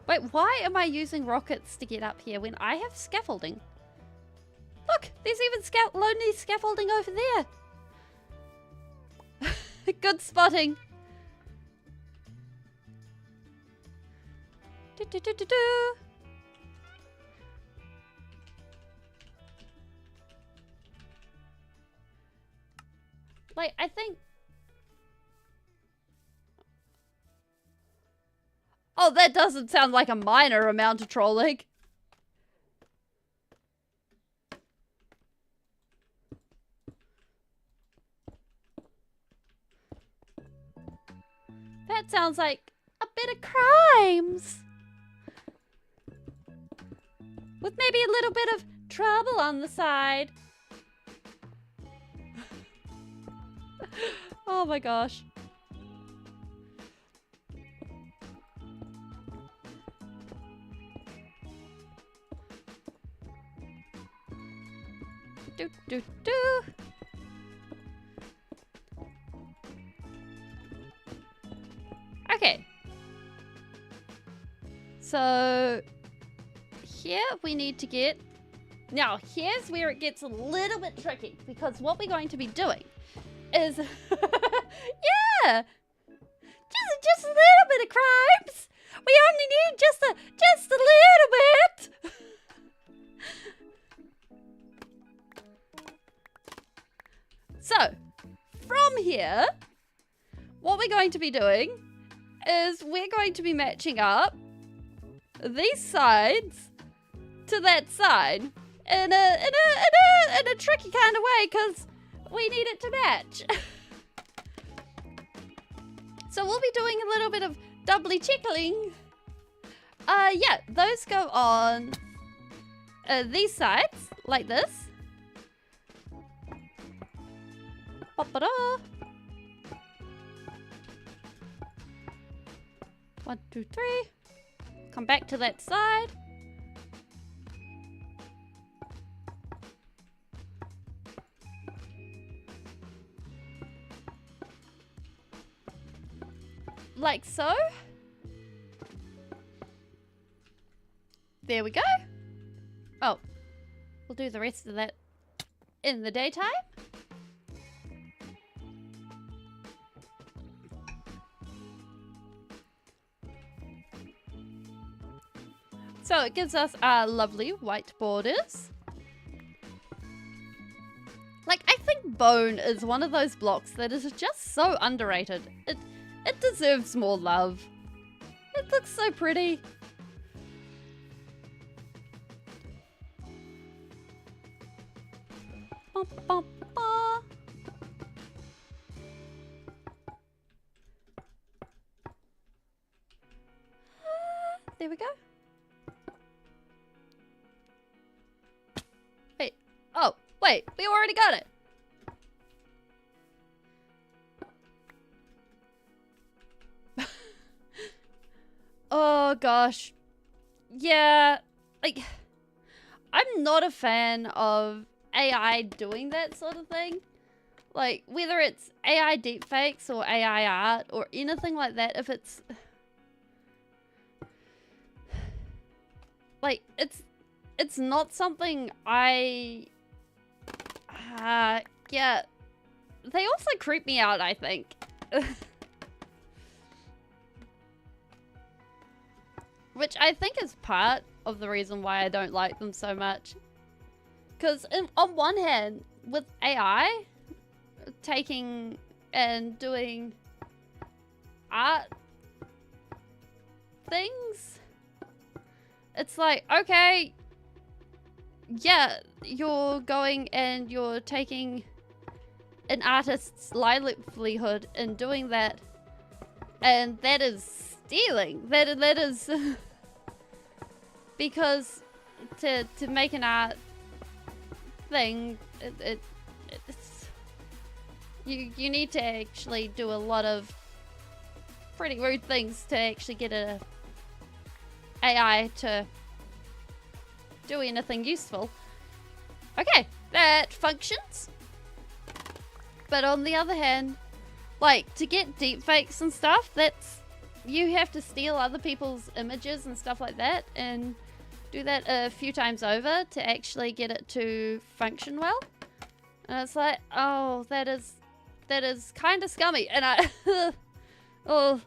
Wait, why am I using rockets to get up here when I have scaffolding? Look, there's even lonely scaffolding over there. Good spotting. Do, do, do, do, do. Like, I think... Oh, that doesn't sound like a minor amount of trolling. That sounds like a bit of crimes. With maybe a little bit of trouble on the side. Oh my gosh. Do, do, do. Okay. So here we need to get... Now, here's where it gets a little bit tricky, because what we're going to be doing is... Yeah! Just a little bit of crimes! We only need just a little bit! So, from here, what we're going to be doing is we're going to be matching up these sides to that side. in a tricky kind of way, because we need it to match. So we'll be doing a little bit of doubly checkling. Yeah, those go on these sides, like this. Ba-ba-da. 1, 2, 3. Come back to that side. Like so. There we go. Oh, we'll do the rest of that in the daytime. So it gives us our lovely white borders. Like, I think bone is one of those blocks that is just so underrated. It deserves more love. It looks so pretty. Ba, ba, ba. There we go. Wait. Oh, wait. We already got it. Oh gosh. Yeah, like, I'm not a fan of AI doing that sort of thing. Like, whether it's AI deepfakes or AI art or anything like that, if it's like, it's not something I yeah, they also creep me out, I think. Which I think is part of the reason why I don't like them so much. Because on one hand, with AI taking and doing art things, it's like, okay, yeah, you're going and you're taking an artist's livelihood and doing that, and that is stealing. That is because to make an art thing, it's you need to actually do a lot of pretty rude things to actually get a AI to do anything useful. Okay, that functions. But on the other hand, like, to get deepfakes and stuff, that's, you have to steal other people's images and stuff like that and do that a few times over to actually get it to function well. And it's like, oh, that is kind of scummy. And I oh,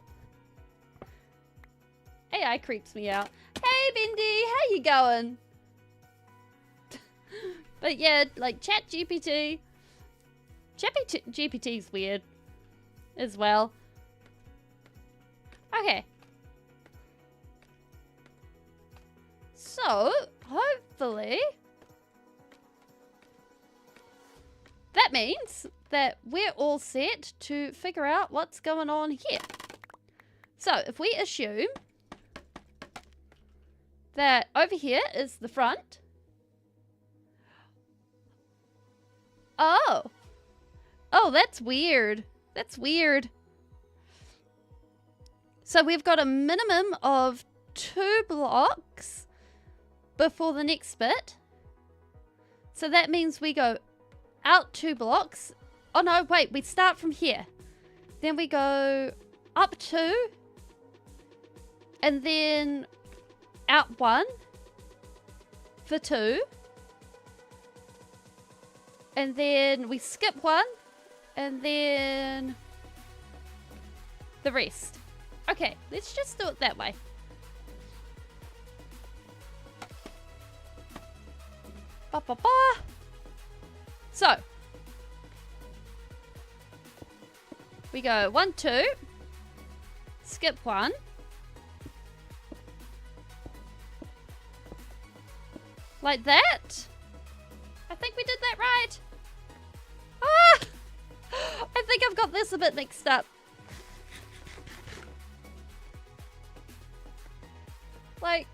AI creeps me out. Hey Bendy, how you going? But yeah, like ChatGPT is weird as well. Okay. So, hopefully, that means that we're all set to figure out what's going on here. So, if we assume that over here is the front. Oh. Oh, that's weird. That's weird. So we've got a minimum of 2 blocks before the next bit. So that means we go out 2 blocks. Oh no, wait, we start from here. Then we go up 2. And then out 1 for 2. And then we skip 1. And then the rest. Okay, let's just do it that way. Ba, ba, ba. So, we go 1, 2, skip 1, like that. that right? Ah! I think I've got this a bit mixed up. Like...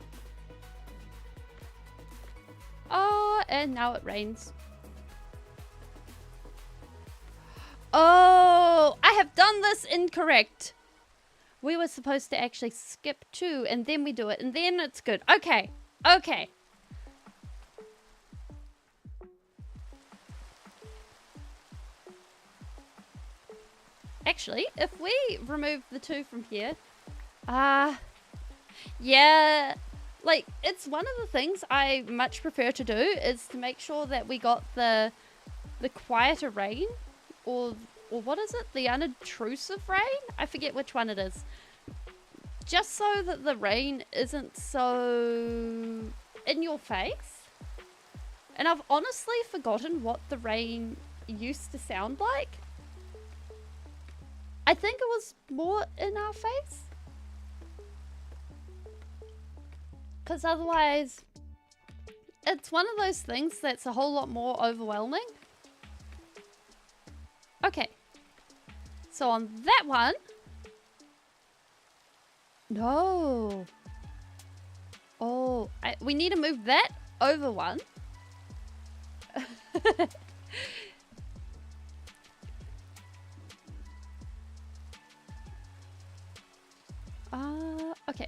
Oh, and now it rains. Oh, I have done this incorrect. We were supposed to actually skip 2 and then we do it and then it's good. Okay, okay. Actually, if we remove the 2 from here, yeah, like it's one of the things I much prefer to do is to make sure that we got the quieter rain, or what is it? The unobtrusive rain? I forget which one it is. Just so that the rain isn't so in your face. And I've honestly forgotten what the rain used to sound like. I think it was more in our face. Because otherwise, it's one of those things that's a whole lot more overwhelming. Okay. So on that one... No. Oh, we need to move that over one. Okay.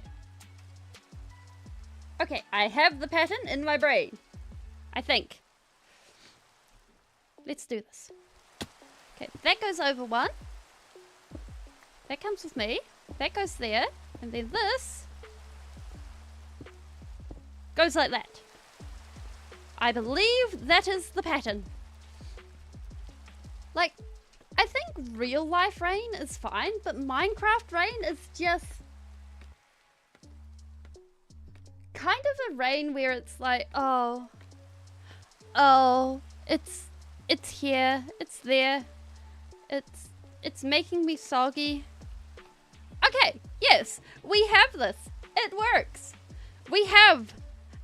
Okay, I have the pattern in my brain. I think. Let's do this. Okay, that goes over one. That comes with me. That goes there. And then this goes like that. I believe that is the pattern. Like, I think real life rain is fine, but Minecraft rain is just kind of a rain where it's like, oh, it's here, it's there, it's making me soggy. Okay, yes, we have this. It works. We have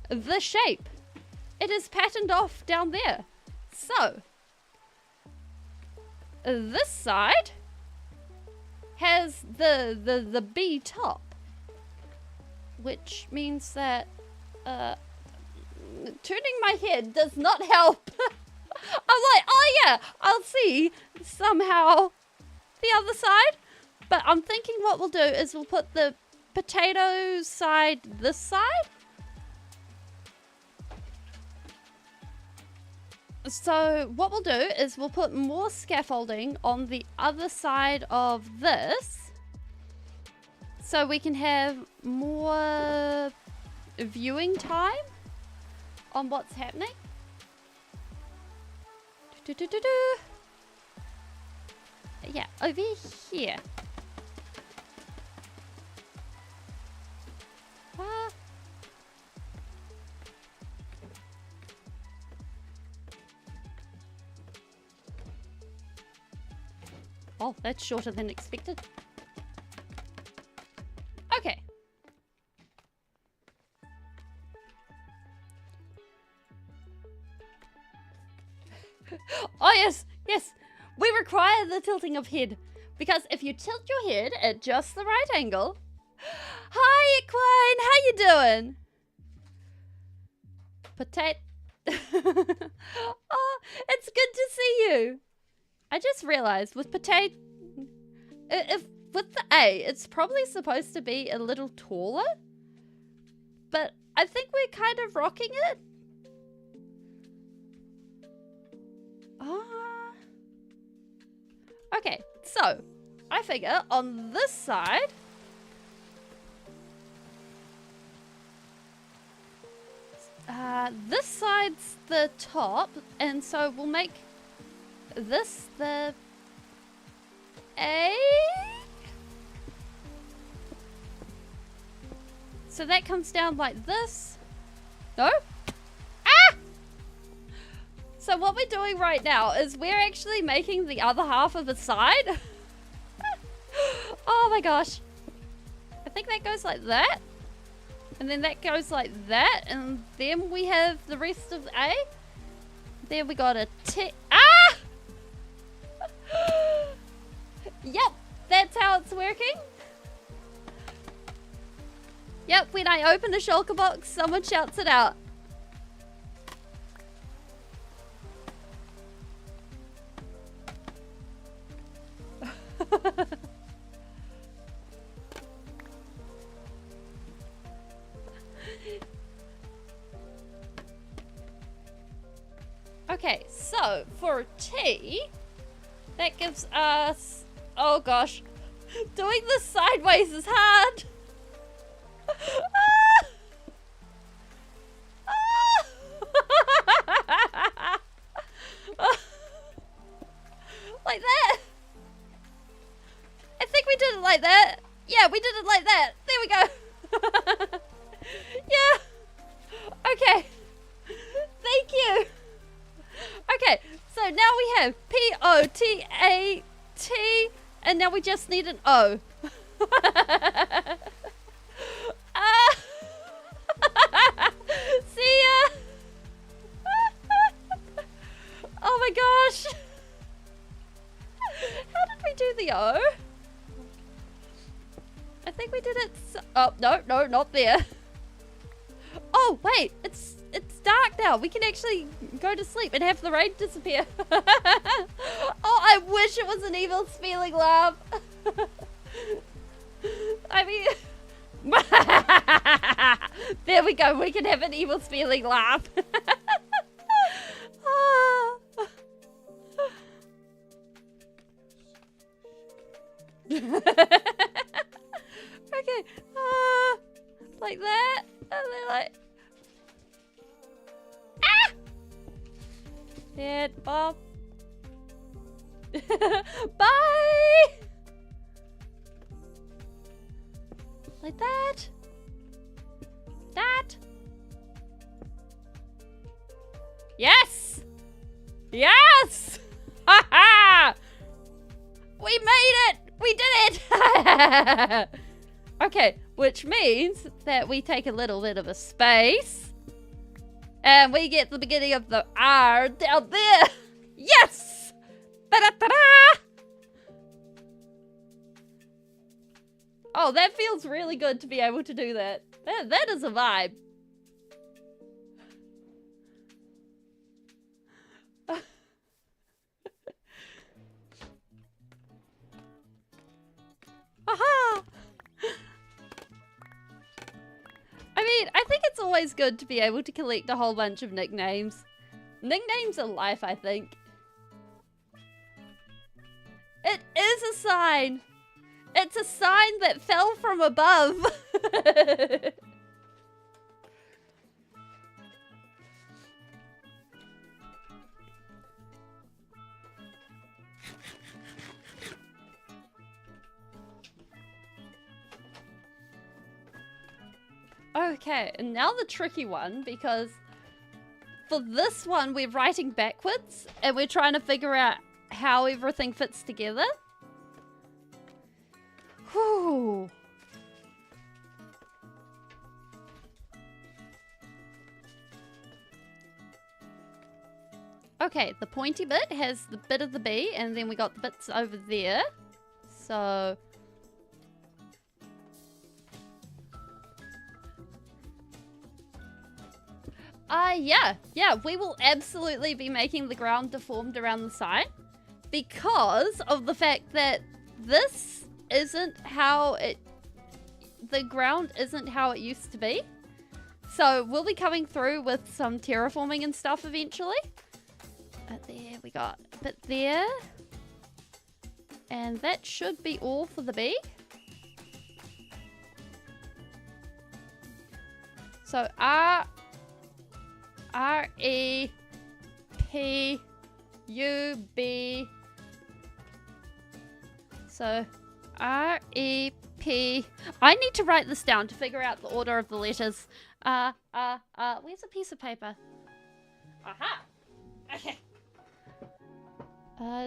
the shape. It is patterned off down there. So, this side has the B top, which means that turning my head does not help. I'm like, oh yeah, I'll see somehow the other side. But I'm thinking what we'll do is we'll put the potato side this side. So what we'll do is we'll put more scaffolding on the other side of this, so we can have more viewing time on what's happening. Yeah, over here. Oh, that's shorter than expected. Okay. Oh yes, yes. We require the tilting of head, because if you tilt your head at just the right angle. Hi, Equine. How you doing? Potato. Oh, it's good to see you. I just realized with potato, if with the A, it's probably supposed to be a little taller, but I think we're kind of rocking it. Okay, so I figure on this side, this side's the top, and so we'll make this the A. So that comes down like this. No? Ah! So what we're doing right now is we're actually making the other half of the side. Oh my gosh. I think that goes like that. And then that goes like that. And then we have the rest of A. Then we got a T. Ah! Yep, that's how it's working. Yep, when I open a shulker box, someone shouts it out. Okay, so for a T, that gives us... Oh gosh, doing this sideways is hard. Like that. I think we did it like that. Yeah, we did it like that. There we go. Yeah. Okay. Thank you. Okay, so now we have P-O-T-A-T, and now we just need an O. See ya. Oh my gosh. How did we do the O? I think we did it so oh, no, not there. Oh, wait, it's dark now. We can actually go to sleep and have the rain disappear. Oh, I wish it was an evil spelling laugh. I mean... There we go. We can have an evil spelling laugh. Okay. Like that. And then like... Ah! Dead Bob. Bye! Like that. That. Yes! Yes! Ha ha! We made it! We did it! Okay, which means that we take a little bit of a space and we get the beginning of the R down there. Yes! Ta-da-ta-da! Oh, that feels really good to be able to do that. That is a vibe. Aha! I mean, I think it's always good to be able to collect a whole bunch of nicknames. Nicknames are life, I think. It is a sign! It's a sign that fell from above! Okay, and now the tricky one, because for this one we're writing backwards and we're trying to figure out how everything fits together. Whew. Okay, the pointy bit has the bit of the B and then we got the bits over there. So... yeah, we will absolutely be making the ground deformed around the sign because of the fact that this isn't how the ground isn't how it used to be. So we'll be coming through with some terraforming and stuff eventually. There we got a bit there. And that should be all for the B. So R-E-P-U-B. So R-E-P. I need to write this down to figure out the order of the letters. Where's a piece of paper? Aha! Okay.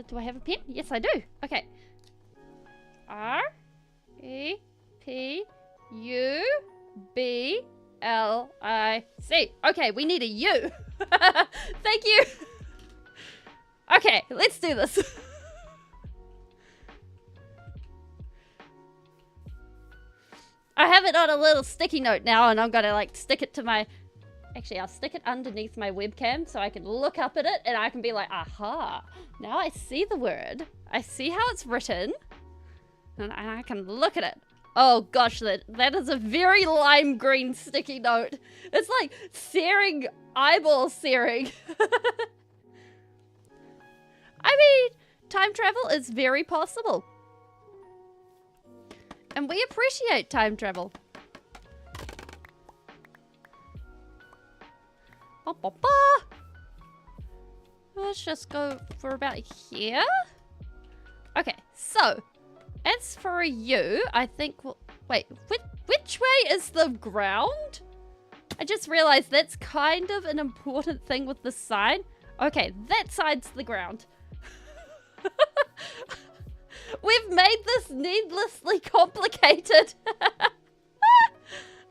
Do I have a pen? Yes, I do. Okay. R-E-P-U-B-L-I-C. Okay, we need a U. Thank you. Okay, let's do this. I have it on a little sticky note now, and I'm gonna like stick it to my... Actually, I'll stick it underneath my webcam so I can look up at it and I can be like, aha, now I see the word. I see how it's written, and I can look at it. Oh gosh, that is a very lime green sticky note. It's like searing, eyeball searing. I mean, time travel is very possible. And we appreciate time travel. Ba, ba, ba. Let's just go for about here. Okay, so as for you, I think we'll... Wait, which way is the ground? I just realized that's kind of an important thing with the sign. Okay, that side's the ground. We've made this needlessly complicated.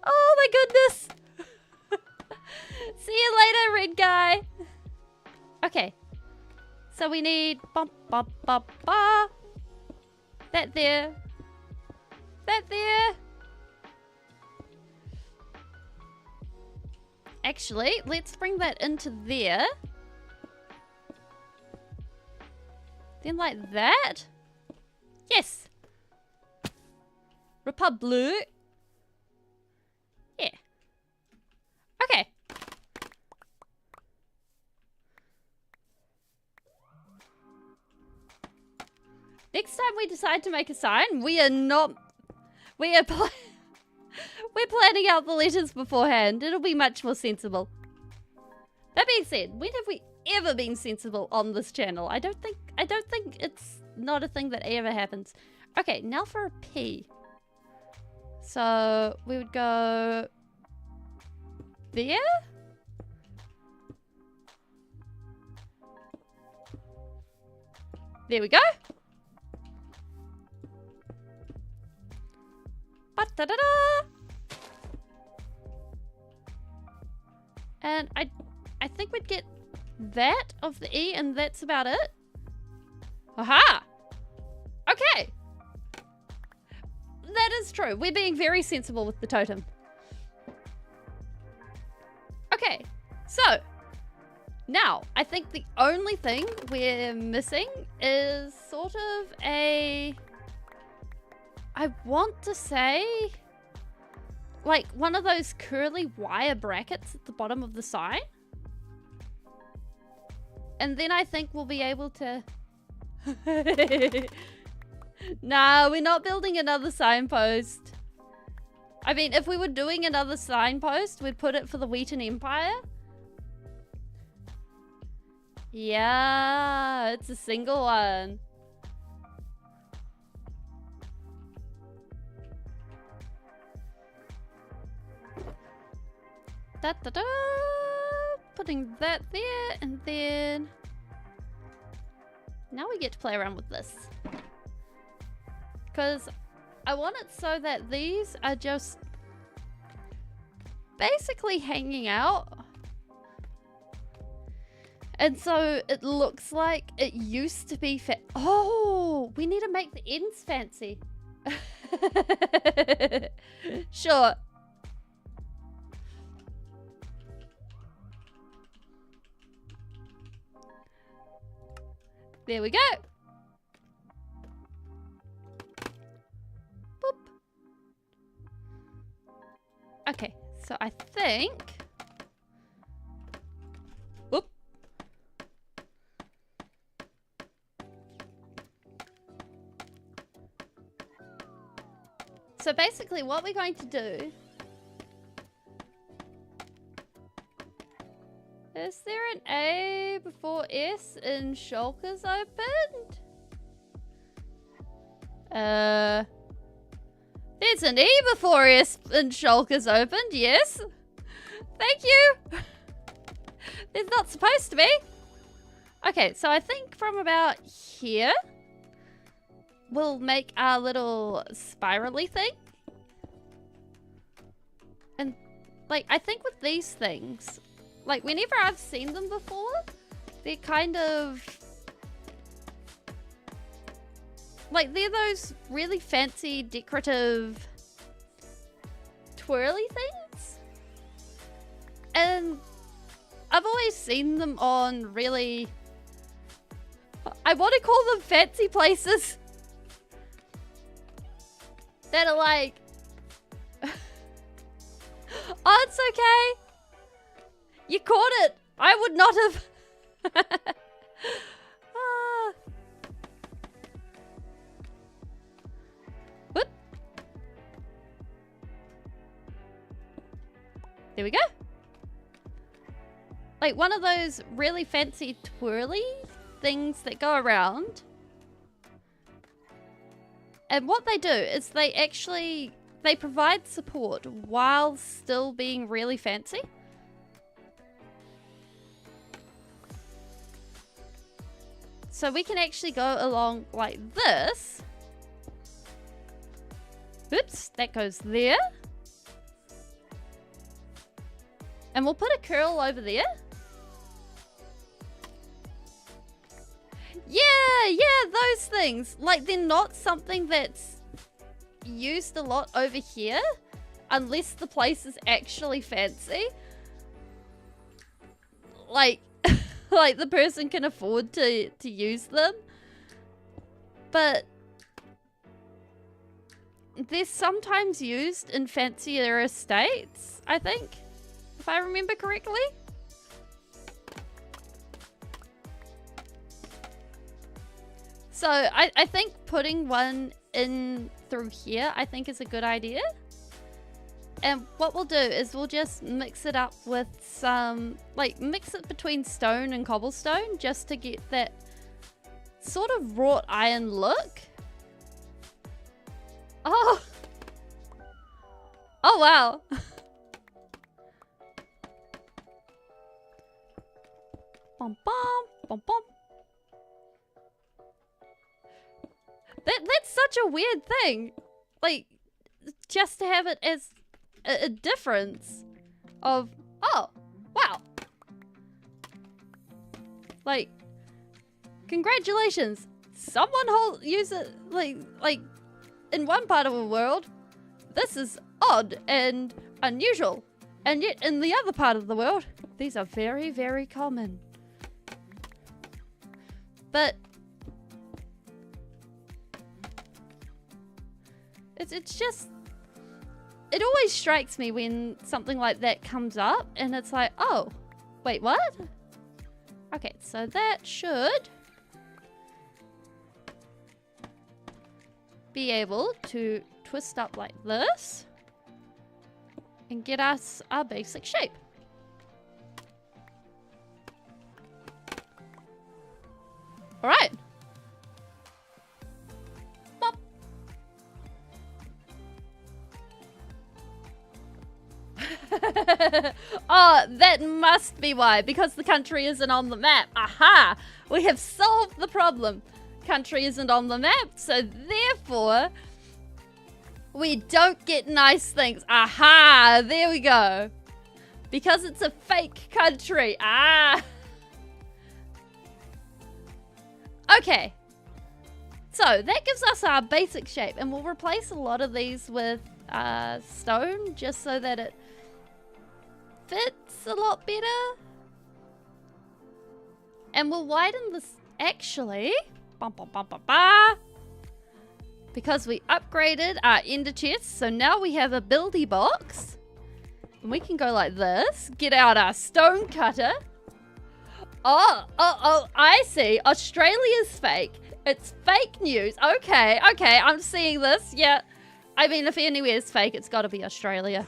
Oh my goodness. See you later, red guy. Okay. So we need bump, bump, bump, ba. That there. That there. Actually, let's bring that into there. Then like that. Yes. Republic. Yeah. Okay. Next time we decide to make a sign, we are not... we're planning out the letters beforehand. It'll be much more sensible. That being said, when have we ever been sensible on this channel? I don't think it's not a thing that ever happens. Okay, now for a P. So we would go there. There we go. Ba-da-da-da. And I think we'd get that of the E, and that's about it. Aha! Okay. That is true. We're being very sensible with the totem. Okay, so now I think the only thing we're missing is sort of a... I want to say... like one of those curly wire brackets at the bottom of the sign. And then I think we'll be able to... Nah, we're not building another signpost. I mean, if we were doing another signpost, we'd put it for the Wheaton Empire. Yeah, it's a single one. Da-da-da! Putting that there, and then... now we get to play around with this. Because I want it so that these are just basically hanging out. And so it looks like it used to be oh, we need to make the ends fancy. Sure. There we go. Boop. Okay, so I think... Whoop. So basically what we're going to do... Is there an A before S in Shulker's opened? There's an E before S in Shulker's opened, yes. Thank you. There's not supposed to be. Okay, so I think from about here, we'll make our little spirally thing. And, like, I think with these things... like, whenever I've seen them before, they're kind of Like, they're those really fancy, decorative, twirly things. And I've always seen them on really... I want to call them fancy places. That are like... Oh, it's okay. You caught it. I would not have... Ah. Whoop. There we go. Like one of those really fancy twirly things that go around. And what they do is they provide support while still being really fancy. So we can actually go along like this. Oops, that goes there. And we'll put a curl over there. Yeah, those things. Like, they're not something that's used a lot over here. Unless the place is actually fancy. Like, like the person can afford to use them. But they're sometimes used in fancier estates, I think. If I remember correctly. So I think putting one in through here, I think is a good idea. And what we'll do is we'll just mix it up with some, like mix it between stone and cobblestone just to get that sort of wrought iron look. Oh! Oh wow! Bum bum bum bum. That's such a weird thing. Like, just to have it as a difference of, oh, wow. Like, congratulations. Someone use it, like, in one part of the world, this is odd and unusual. And yet, in the other part of the world, these are very, very common. But it's just, it always strikes me when something like that comes up and it's like, oh, wait, what? Okay, so that should be able to twist up like this and get us our basic shape. All right. Bop. Oh, that must be why, because the country isn't on the map. Aha! We have solved the problem. Country isn't on the map, so therefore we don't get nice things. Aha! There we go. Because it's a fake country. Ah! Okay, so that gives us our basic shape, and we'll replace a lot of these with stone just so that it fits a lot better. And we'll widen this actually, because we upgraded our ender chest, so now we have a buildy box, and we can go like this, get out our stone cutter. Oh, I see. Australia's fake. It's fake news. Okay, I'm seeing this. Yeah. I mean, if anywhere's fake, it's got to be Australia.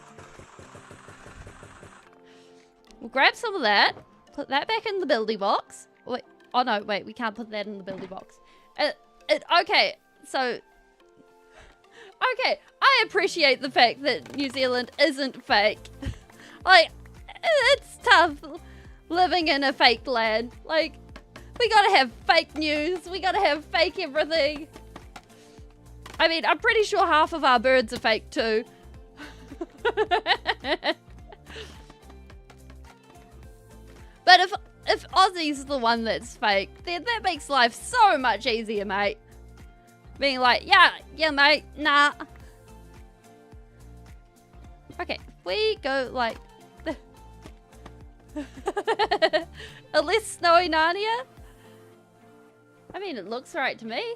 We'll grab some of that. Put that back in the buildy box. Wait. Oh, no. Wait. We can't put that in the buildy box. Okay. So... Okay. I appreciate the fact that New Zealand isn't fake. Like, it's tough living in a fake land. Like, we gotta have fake news. We gotta have fake everything. I mean, I'm pretty sure half of our birds are fake too. But if Aussie's the one that's fake, then that makes life so much easier, mate. being like, yeah, mate, nah. Okay, we go like a less snowy Narnia. I mean, it looks right to me.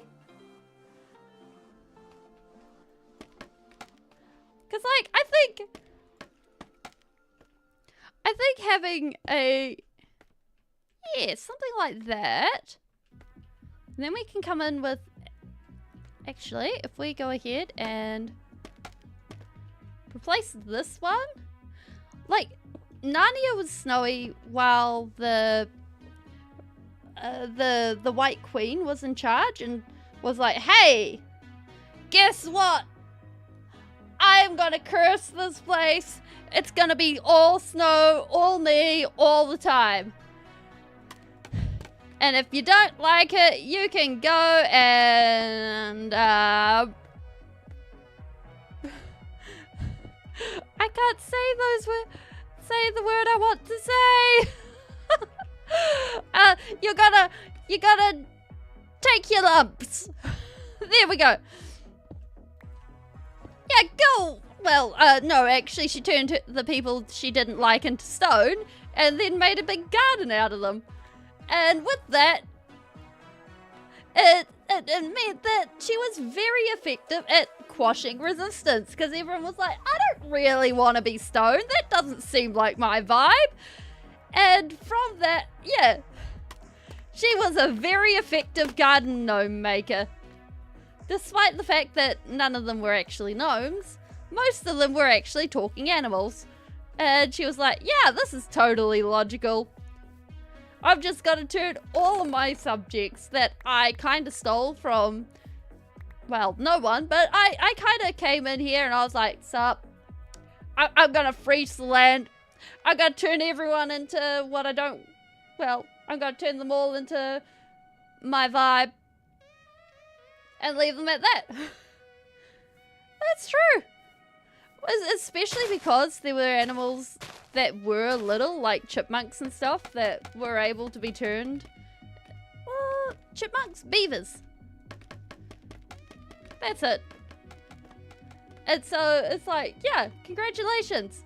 Cause like, I think having something like that. And then we can come in with, actually, if we go ahead and replace this one. Like, Narnia was snowy while the White Queen was in charge and was like, hey, guess what? I'm gonna curse this place. It's gonna be all snow, all me, all the time. And if you don't like it, you can go and I can't say the word I want to say. You gotta take your lumps. There we go. Yeah, go. Well, no, actually, she turned the people she didn't like into stone and then made a big garden out of them. And with that, it meant that she was very effective at quashing resistance, because everyone was like, I don't really want to be stoned. That doesn't seem like my vibe. And from that, yeah, she was a very effective garden gnome maker. Despite the fact that none of them were actually gnomes, most of them were actually talking animals. And she was like, yeah, this is totally logical. I've just got to turn all of my subjects that I kind of stole from, well, no one, but I kind of came in here and I was like, sup, I'm going to freeze the land. I'm going to turn everyone into what I don't, well, I'm going to turn them all into my vibe and leave them at that. That's true. Especially because there were animals that were little, like chipmunks and stuff, that were able to be turned. Chipmunks, beavers. That's it. And so it's like, yeah, congratulations.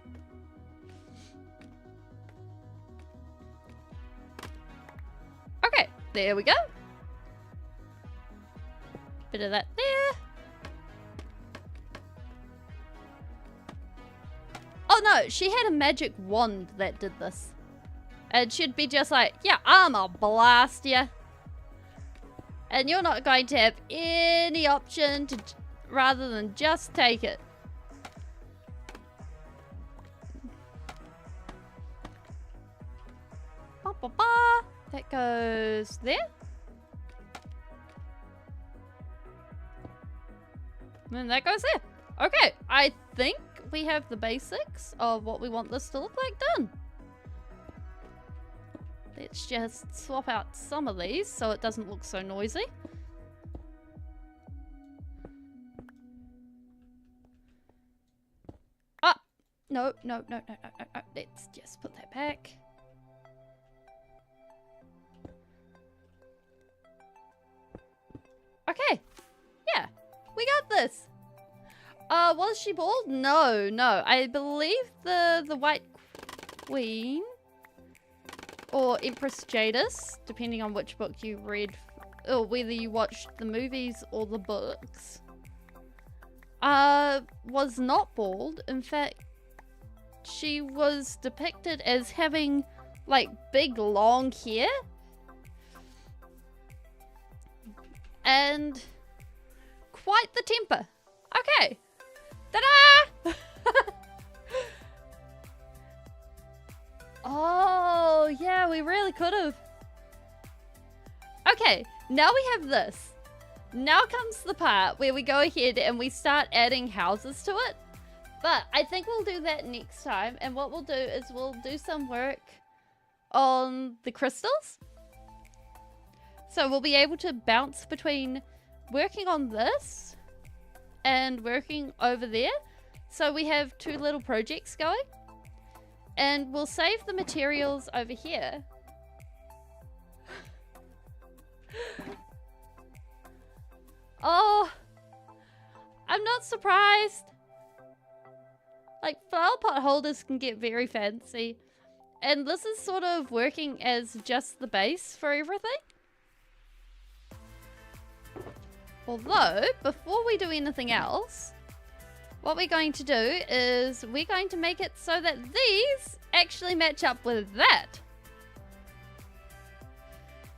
Okay, there we go. Bit of that there. Oh no, she had a magic wand that did this. And she'd be just like, yeah, I'ma blast ya. And you're not going to have any option to rather than just take it. Ba, ba, ba. That goes there. And then that goes there. Okay, I think we have the basics of what we want this to look like done. Let's just swap out some of these so it doesn't look so noisy. Ah! No. Let's just put that back. Okay. Yeah. We got this. Was she bald? No. I believe the White Queen or Empress Jadis, depending on which book you read, or whether you watched the movies or the books, was not bald. In fact, she was depicted as having like big long hair and quite the temper. Okay. Ta-da! Oh, yeah, we really could have. Okay, now we have this. Now comes the part where we go ahead and we start adding houses to it. But I think we'll do that next time. And what we'll do is we'll do some work on the crystals. So we'll be able to bounce between working on this and working over there. So we have two little projects going. And we'll save the materials over here. Oh, not surprised. Like, flower pot holders can get very fancy. And this is sort of working as just the base for everything. Although, before we do anything else, what we're going to do is we're going to make it so that these actually match up with that.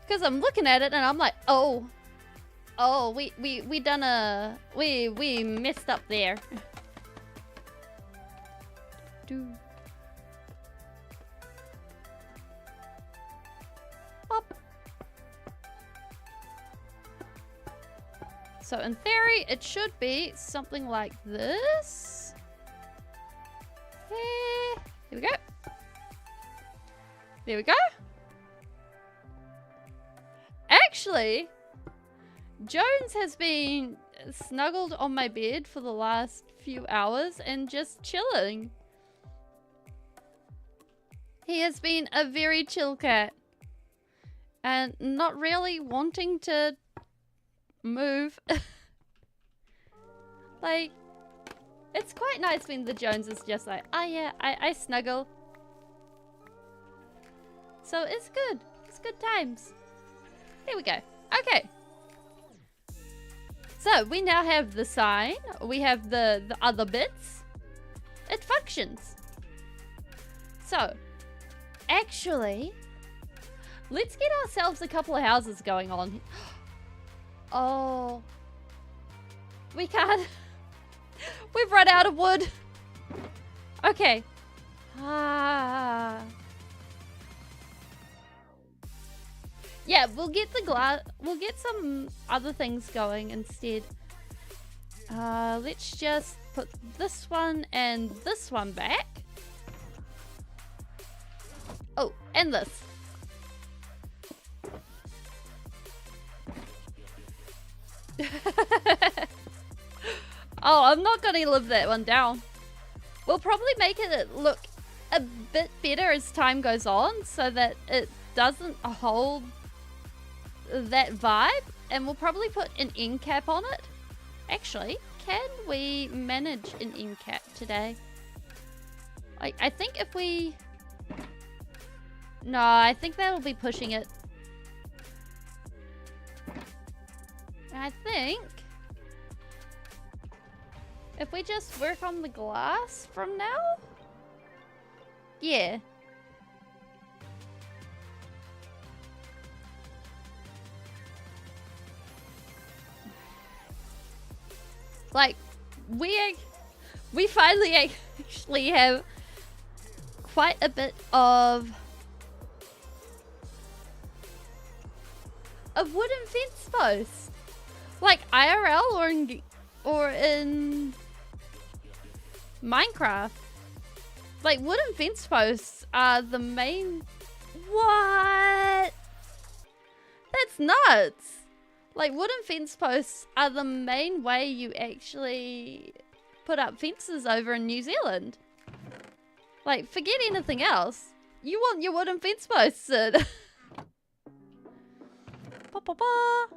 Because I'm looking at it and I'm like, oh, we messed up there. Pop. So in theory, it should be something like this. There we go. There we go. Actually, Jones has been snuggled on my bed for the last few hours and just chilling. He has been a very chill cat and not really wanting to move. Like, it's quite nice when the Jones is just like, oh yeah, I snuggle. So it's good. It's good times. There we go. Okay. So we now have the sign. We have the other bits. It functions. So, actually, let's get ourselves a couple of houses going on. Oh. We can't. We've run out of wood. Okay. Yeah, we'll get the glass. We'll get some other things going instead. Let's just put this one and this one back. Oh, and this. Oh, I'm not gonna live that one down. We'll probably make it look a bit better as time goes on so that it doesn't hold that vibe, and we'll probably put an end cap on it. Actually, can we manage an end cap today? I think if we... No, I think that'll be pushing it. I think if we just work on the glass from now? Yeah. Like, we finally actually have quite a bit of wooden fence posts. Like IRL or in Minecraft. Like, wooden fence posts are the main... What? That's nuts. Like, wooden fence posts are the main way you actually put up fences over in New Zealand. Like, forget anything else. You want your wooden fence posts in. Ba, ba, ba.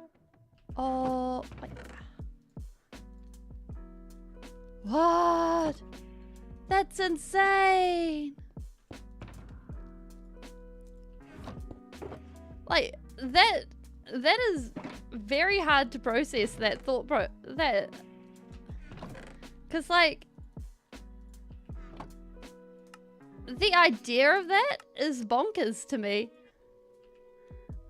Oh, wait. What? That's insane. Like, that is very hard to process, that thought that, because like the idea of that is bonkers to me.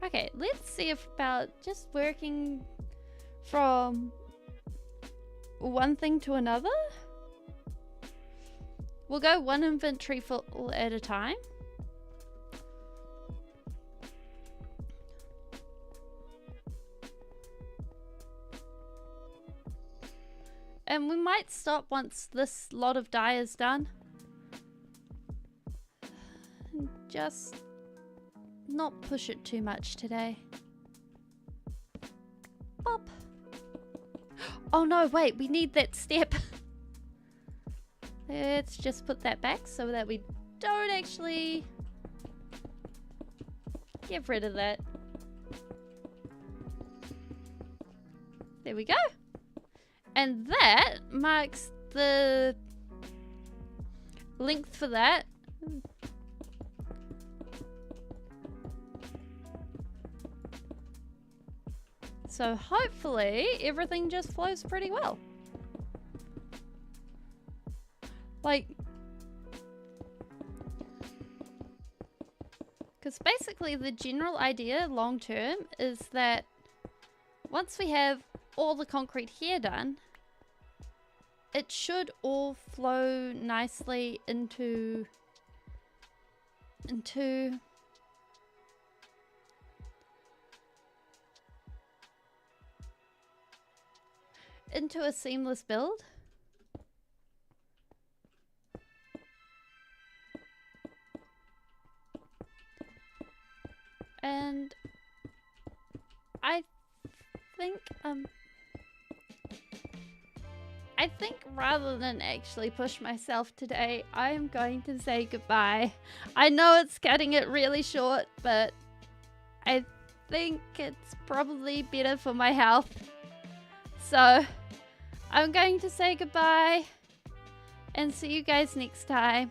Okay, let's see about just working from one thing to another. We'll go one inventory full at a time. And we might stop once this lot of dye is done. And just not push it too much today. Pop. Oh no, wait, we need that step. Let's just put that back so that we don't actually get rid of that. There we go. And that marks the length for that. So hopefully everything just flows pretty well. Like, because basically the general idea long term is that once we have all the concrete here done, it should all flow nicely into a seamless build. And I think rather than actually push myself today, I am going to say goodbye. I know it's cutting it really short, but I think it's probably better for my health. So I'm going to say goodbye and see you guys next time.